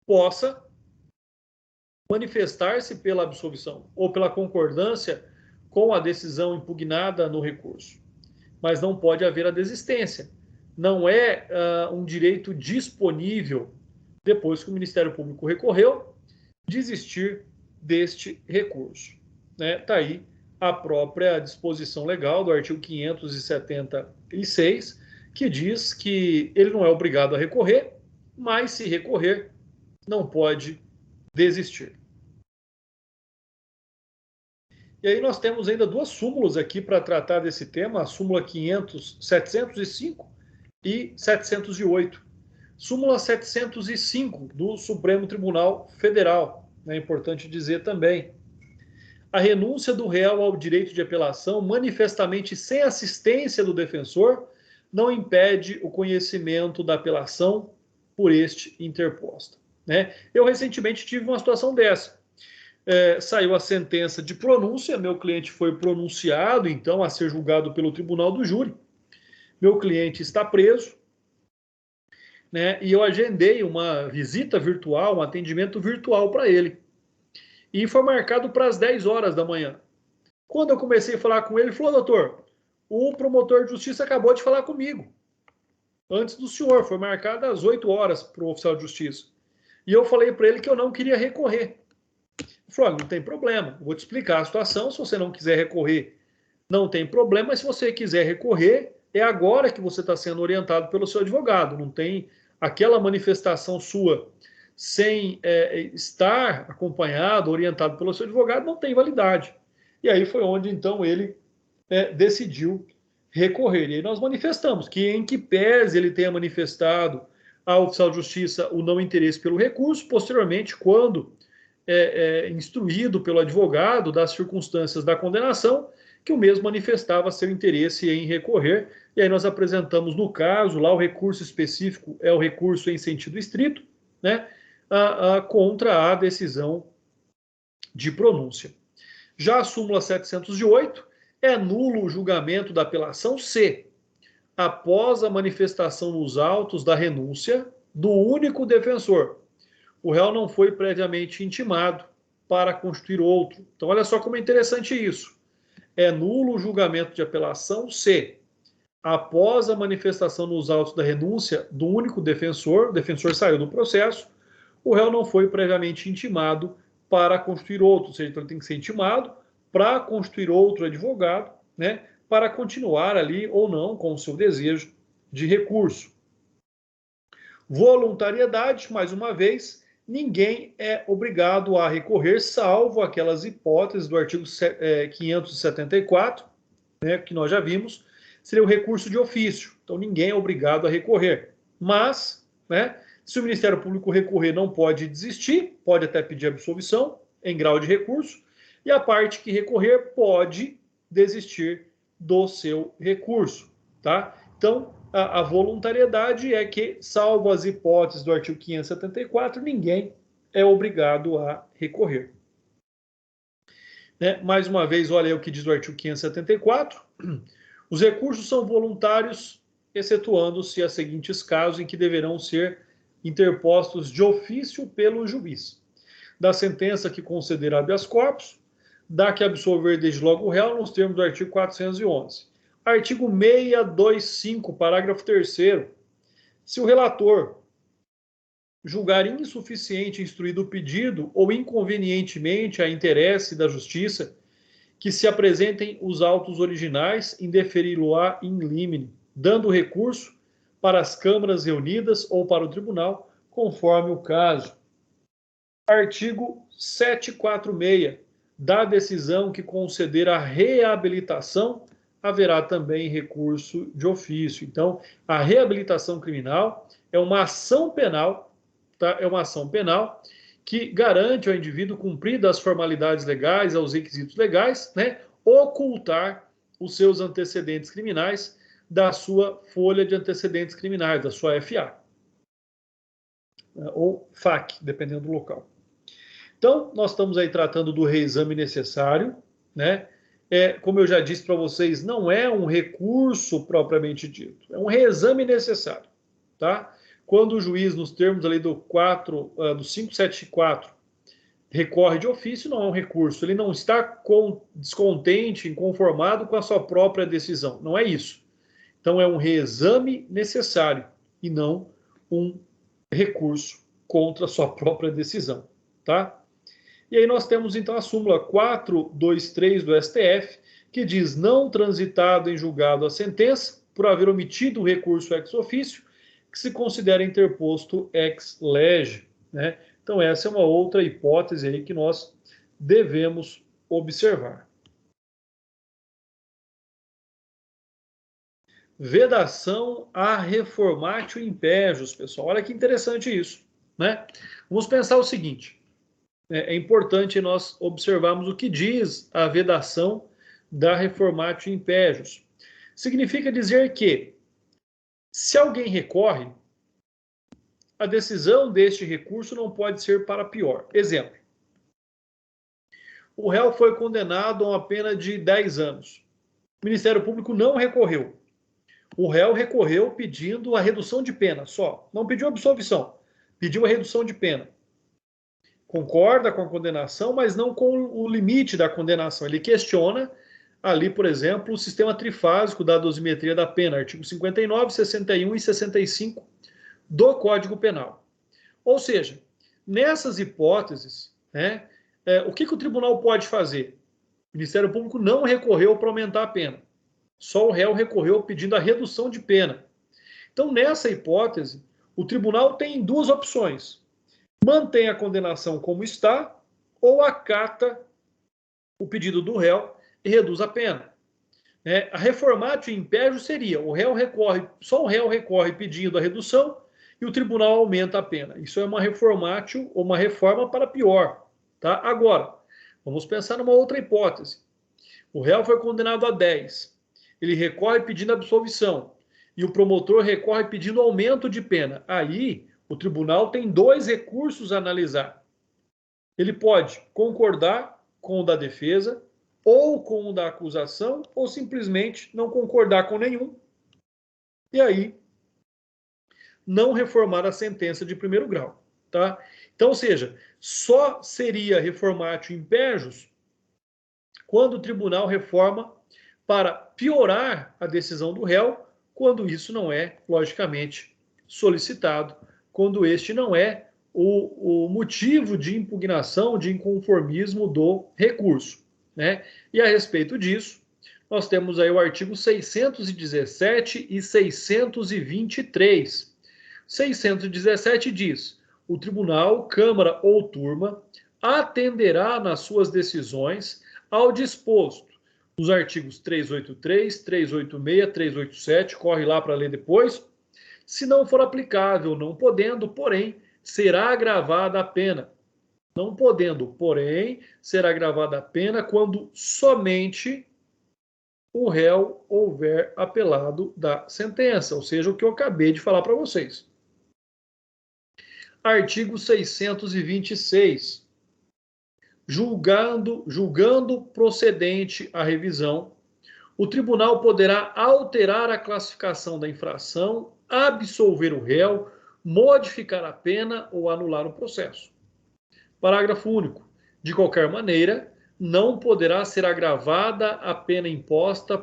possa manifestar-se pela absolvição ou pela concordância com a decisão impugnada no recurso. Mas não pode haver a desistência. Não é um direito disponível, depois que o Ministério Público recorreu, desistir deste recurso. Está aí a própria disposição legal do artigo 576, que diz que ele não é obrigado a recorrer, mas se recorrer, não pode desistir. E aí nós temos ainda duas súmulas aqui para tratar desse tema, a súmula 705 e 708. Súmula 705 do Supremo Tribunal Federal, é importante dizer também. A renúncia do réu ao direito de apelação, manifestamente sem assistência do defensor, não impede o conhecimento da apelação por este interposta. Né? Eu recentemente tive uma situação dessa. Saiu a sentença de pronúncia, meu cliente foi pronunciado, então, a ser julgado pelo tribunal do júri. Meu cliente está preso, né? E eu agendei uma visita virtual, um atendimento virtual para ele. E foi marcado para as 10 horas da manhã. Quando eu comecei a falar com ele, ele falou: doutor, o promotor de justiça acabou de falar comigo, antes do senhor, foi marcado às 8 horas para o oficial de justiça. E eu falei para ele que eu não queria recorrer. Ele falou, olha, não tem problema, vou te explicar a situação, se você não quiser recorrer, não tem problema, mas se você quiser recorrer, é agora que você está sendo orientado pelo seu advogado, não tem aquela manifestação sua sem estar acompanhado, orientado pelo seu advogado, não tem validade. E aí foi onde, então, ele decidiu recorrer. E aí nós manifestamos que, em que pese ele tenha manifestado ao oficial de justiça o não interesse pelo recurso, posteriormente, quando instruído pelo advogado das circunstâncias da condenação, que o mesmo manifestava seu interesse em recorrer, e aí nós apresentamos no caso, lá o recurso específico é o recurso em sentido estrito, né, contra a decisão de pronúncia. Já a súmula 708 é nulo o julgamento da apelação se, após a manifestação nos autos da renúncia do único defensor, o réu não foi previamente intimado para constituir outro. Então, olha só como é interessante isso. É nulo o julgamento de apelação se, após a manifestação nos autos da renúncia do único defensor, o defensor saiu do processo, o réu não foi previamente intimado para constituir outro, ou seja, então ele tem que ser intimado para constituir outro advogado, né, para continuar ali ou não com o seu desejo de recurso. Voluntariedade, mais uma vez, ninguém é obrigado a recorrer, salvo aquelas hipóteses do artigo 574, né, que nós já vimos, seria o recurso de ofício. Então, ninguém é obrigado a recorrer. Mas, né, se o Ministério Público recorrer, não pode desistir, pode até pedir absolvição em grau de recurso, e a parte que recorrer pode desistir do seu recurso, tá? Então, a voluntariedade é que, salvo as hipóteses do artigo 574, ninguém é obrigado a recorrer. Né? Mais uma vez, olha aí o que diz o artigo 574. Os recursos são voluntários, excetuando-se os seguintes casos em que deverão ser interpostos de ofício pelo juiz: da sentença que conceder habeas corpus, da que absolver desde logo o réu, nos termos do artigo 411. Artigo 625, parágrafo 3º. Se o relator julgar insuficiente instruído o pedido ou inconvenientemente a interesse da justiça, que se apresentem os autos originais, indeferi-lo-á in limine, dando recurso para as câmaras reunidas ou para o tribunal, conforme o caso. Artigo 746. Da decisão que conceder a reabilitação, haverá também recurso de ofício. Então, a reabilitação criminal é uma ação penal, tá? É uma ação penal que garante ao indivíduo cumprir das formalidades legais, aos requisitos legais, né, ocultar os seus antecedentes criminais da sua folha de antecedentes criminais, da sua FA, ou FAC, dependendo do local. Então, nós estamos aí tratando do reexame necessário, né? Como eu já disse para vocês, não é um recurso propriamente dito, é um reexame necessário, tá? Quando o juiz, nos termos ali do 574, recorre de ofício, não é um recurso, ele não está descontente, inconformado com a sua própria decisão, não é isso. Então, é um reexame necessário e não um recurso contra a sua própria decisão, tá? E aí nós temos, então, a súmula 423 do STF, que diz: não transitado em julgado a sentença, por haver omitido o recurso ex officio, que se considera interposto ex lege, né? Então, essa é uma outra hipótese aí que nós devemos observar. Vedação a reformatio impejus, pessoal. Olha que interessante isso, né? Vamos pensar o seguinte: é importante nós observarmos o que diz a vedação da reformatio impejus. Significa dizer que, se alguém recorre, a decisão deste recurso não pode ser para pior. Exemplo: o réu foi condenado a uma pena de 10 anos. O Ministério Público não recorreu. O réu recorreu pedindo a redução de pena só. Não pediu absolvição, pediu a redução de pena. Concorda com a condenação, mas não com o limite da condenação. Ele questiona ali, por exemplo, o sistema trifásico da dosimetria da pena, artigo 59, 61 e 65 do Código Penal. Ou seja, nessas hipóteses, né, o que o tribunal pode fazer? O Ministério Público não recorreu para aumentar a pena. Só o réu recorreu pedindo a redução de pena. Então, nessa hipótese, o tribunal tem duas opções. Mantém a condenação como está ou acata o pedido do réu e reduz a pena. A reformatio império seria só o réu recorre pedindo a redução e o tribunal aumenta a pena. Isso é uma reformatio ou uma reforma para pior. Tá? Agora, vamos pensar numa outra hipótese. O réu foi condenado a 10. Ele recorre pedindo absolvição. E o promotor recorre pedindo aumento de pena. Aí, o tribunal tem dois recursos a analisar. Ele pode concordar com o da defesa, ou com o da acusação, ou simplesmente não concordar com nenhum. E aí, não reformar a sentença de primeiro grau. Tá? Então, ou seja, só seria reformatio impejus quando o tribunal reforma para piorar a decisão do réu, quando isso não é, logicamente, solicitado, quando este não é o motivo de impugnação, de inconformismo do recurso. Né? E a respeito disso, nós temos aí o artigo 617 e 623. 617 diz: o tribunal, câmara ou turma atenderá nas suas decisões ao disposto nos artigos 383, 386, 387, corre lá para ler depois, se não for aplicável, não podendo, porém, será agravada a pena. Não podendo, porém, será agravada a pena quando somente o réu houver apelado da sentença, ou seja, o que eu acabei de falar para vocês. Artigo 626. Julgando procedente a revisão, o tribunal poderá alterar a classificação da infração, absolver o réu, modificar a pena ou anular o processo. Parágrafo único. De qualquer maneira, não poderá ser agravada a pena imposta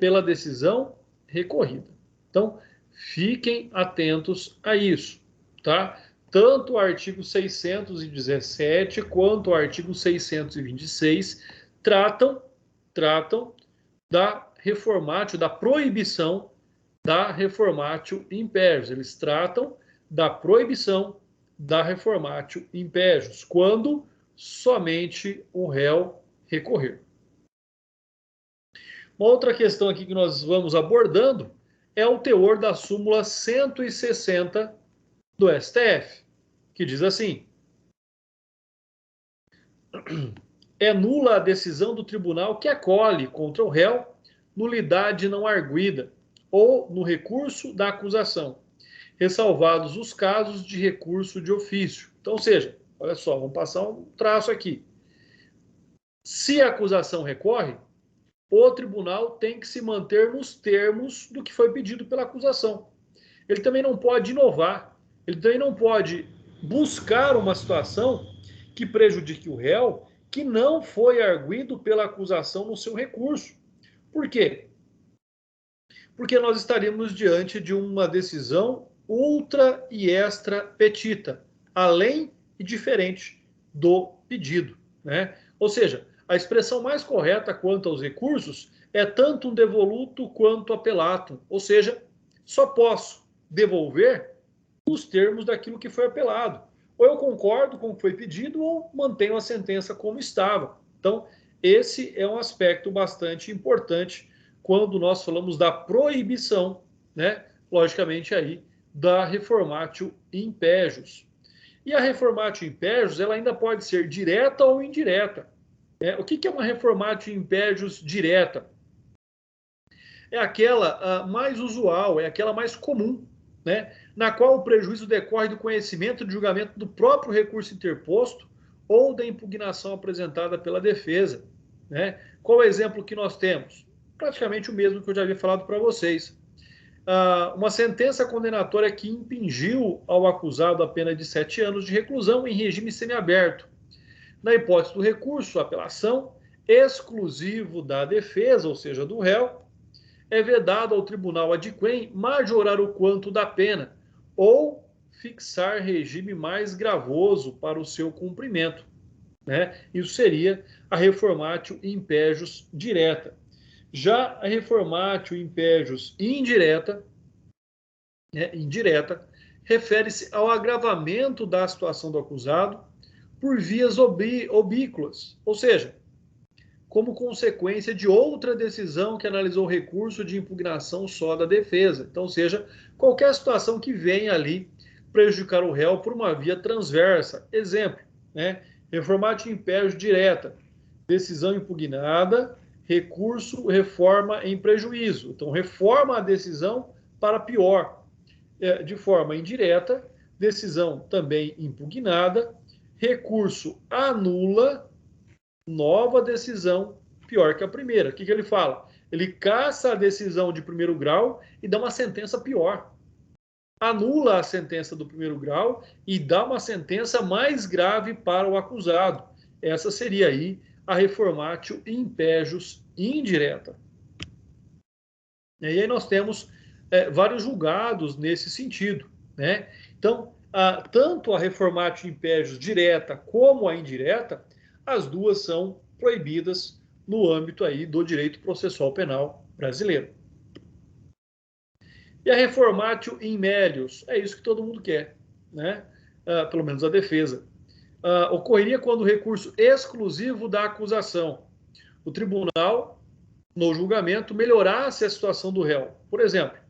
pela decisão recorrida. Então, fiquem atentos a isso, tá? Tanto o artigo 617 quanto o artigo 626 tratam da reformatio, da proibição da reformatio impejus. Eles tratam da proibição da reformatio impejus, quando somente o réu recorrer. Uma outra questão aqui que nós vamos abordando é o teor da súmula 160 do STF, que diz assim: é nula a decisão do tribunal que acolhe contra o réu nulidade não arguida ou no recurso da acusação, ressalvados os casos de recurso de ofício. Então, ou seja, olha só, vamos passar um traço aqui. Se a acusação recorre, o tribunal tem que se manter nos termos do que foi pedido pela acusação. Ele também não pode inovar, ele também não pode buscar uma situação que prejudique o réu que não foi arguido pela acusação no seu recurso. Por quê? Porque nós estaríamos diante de uma decisão ultra e extra petita, além e diferente do pedido, né? Ou seja, a expressão mais correta quanto aos recursos é tanto um devoluto quanto apelatum, ou seja, só posso devolver os termos daquilo que foi apelado. Ou eu concordo com o que foi pedido ou mantenho a sentença como estava. Então, esse é um aspecto bastante importante quando nós falamos da proibição, né? Logicamente aí, da reformatio impejus. E a reformatio impejus, ela ainda pode ser direta ou indireta. O que é uma reformatio impejus direta? É aquela mais usual, é aquela mais comum, né? Na qual o prejuízo decorre do conhecimento de julgamento do próprio recurso interposto ou da impugnação apresentada pela defesa. Né? Qual é o exemplo que nós temos? Praticamente o mesmo que eu já havia falado para vocês. Uma sentença condenatória que impingiu ao acusado a pena de 7 anos de reclusão em regime semiaberto. Na hipótese do recurso, a apelação, exclusivo da defesa, ou seja, do réu, é vedado ao tribunal adquém majorar o quanto da pena ou fixar regime mais gravoso para o seu cumprimento, né? Isso seria a reformatio impejus direta. Já a reformatio impejus indireta, refere-se ao agravamento da situação do acusado por vias obíquas, ou seja, como consequência de outra decisão que analisou o recurso de impugnação só da defesa. Então, seja, qualquer situação que venha ali prejudicar o réu por uma via transversa. Exemplo, reformatio impejus direta, decisão impugnada, recurso, reforma em prejuízo. Então, reforma a decisão para pior. De forma indireta, decisão também impugnada, recurso anula, nova decisão pior que a primeira. O que ele fala? Ele caça a decisão de primeiro grau e dá uma sentença pior. Anula a sentença do primeiro grau e dá uma sentença mais grave para o acusado. Essa seria aí a reformatio impejus indireta. E aí nós temos vários julgados nesse sentido, né? Então, tanto a reformatio impejus direta como a indireta, as duas são proibidas no âmbito aí do direito processual penal brasileiro. E a reformatio in melius, é isso que todo mundo quer, né? Pelo menos a defesa. Ocorreria quando o recurso exclusivo da acusação, o tribunal, no julgamento, melhorasse a situação do réu. Por exemplo,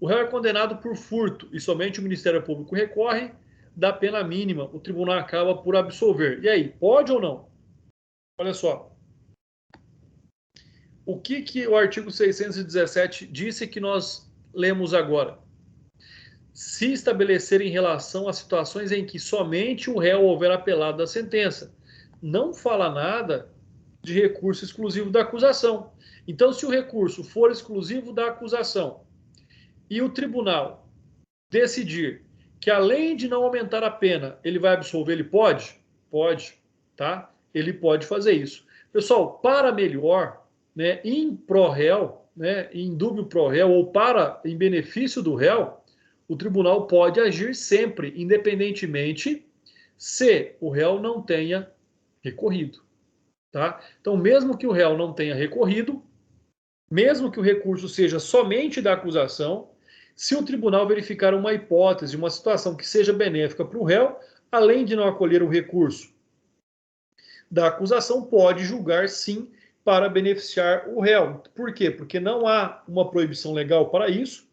o réu é condenado por furto e somente o Ministério Público recorre da pena mínima. O tribunal acaba por absolver. E aí, pode ou não? Olha só. O que o artigo 617 disse que nós lemos agora? Se estabelecer em relação a situações em que somente o réu houver apelado da sentença. Não fala nada de recurso exclusivo da acusação. Então, se o recurso for exclusivo da acusação e o tribunal decidir que, além de não aumentar a pena, ele vai absolver, ele pode? Pode, tá? Ele pode fazer isso. Pessoal, para melhor, né, in pro réu, né, in dubio pro réu, ou em benefício do réu, o tribunal pode agir sempre, independentemente se o réu não tenha recorrido. Tá? Então, mesmo que o réu não tenha recorrido, mesmo que o recurso seja somente da acusação, se o tribunal verificar uma hipótese, uma situação que seja benéfica para o réu, além de não acolher o recurso da acusação, pode julgar sim para beneficiar o réu. Por quê? Porque não há uma proibição legal para isso,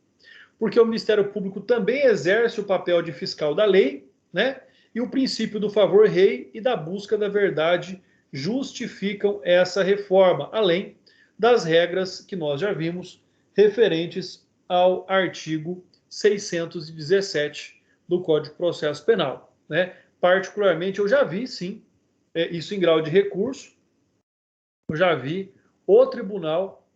porque o Ministério Público também exerce o papel de fiscal da lei, né? E o princípio do favor rei e da busca da verdade justificam essa reforma, além das regras que nós já vimos referentes ao artigo 617 do Código de Processo Penal, né? Particularmente, eu já vi, sim, isso em grau de recurso, eu já vi o tribunal,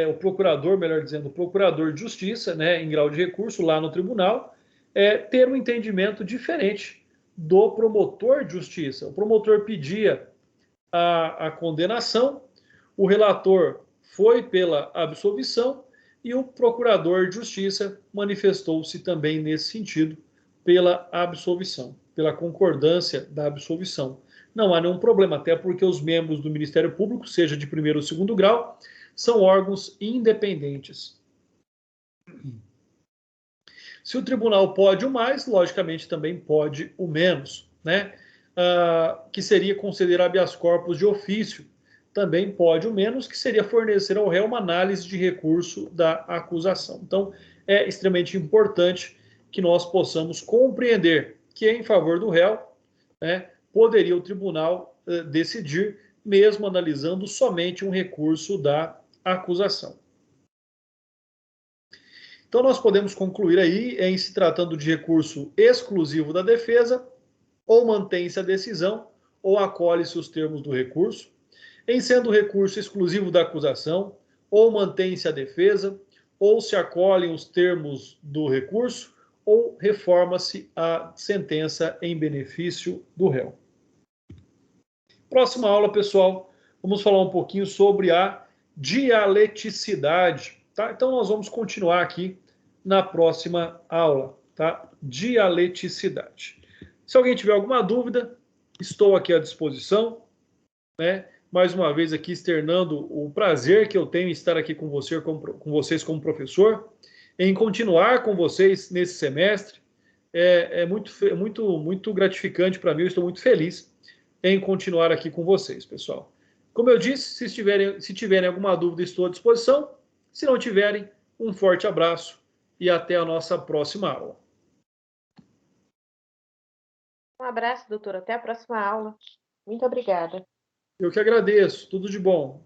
o procurador, melhor dizendo, o procurador de justiça, né, em grau de recurso, lá no tribunal, ter um entendimento diferente do promotor de justiça. O promotor pedia a condenação, o relator foi pela absolvição e o procurador de justiça manifestou-se também nesse sentido pela absolvição, pela concordância da absolvição. Não há nenhum problema, até porque os membros do Ministério Público, seja de primeiro ou segundo grau, são órgãos independentes. Se o tribunal pode o mais, logicamente também pode o menos, né? Que seria conceder habeas corpus de ofício, também pode o menos, que seria fornecer ao réu uma análise de recurso da acusação. Então, é extremamente importante que nós possamos compreender que, em favor do réu, né, poderia o tribunal decidir, mesmo analisando somente um recurso da acusação. Então, nós podemos concluir aí, em se tratando de recurso exclusivo da defesa, ou mantém-se a decisão, ou acolhe-se os termos do recurso. Em sendo recurso exclusivo da acusação, ou mantém-se a defesa, ou se acolhem os termos do recurso, ou reforma-se a sentença em benefício do réu. Próxima aula, pessoal, vamos falar um pouquinho sobre a dialeticidade, tá? Então, nós vamos continuar aqui na próxima aula, tá? Dialeticidade. Se alguém tiver alguma dúvida, estou aqui à disposição, né? Mais uma vez aqui externando o prazer que eu tenho em estar aqui com vocês como professor, em continuar com vocês nesse semestre. É muito gratificante para mim, eu estou muito feliz em continuar aqui com vocês, pessoal. Como eu disse, se tiverem alguma dúvida, estou à disposição. Se não tiverem, um forte abraço e até a nossa próxima aula. Um abraço, doutor. Até a próxima aula. Muito obrigada. Eu que agradeço. Tudo de bom.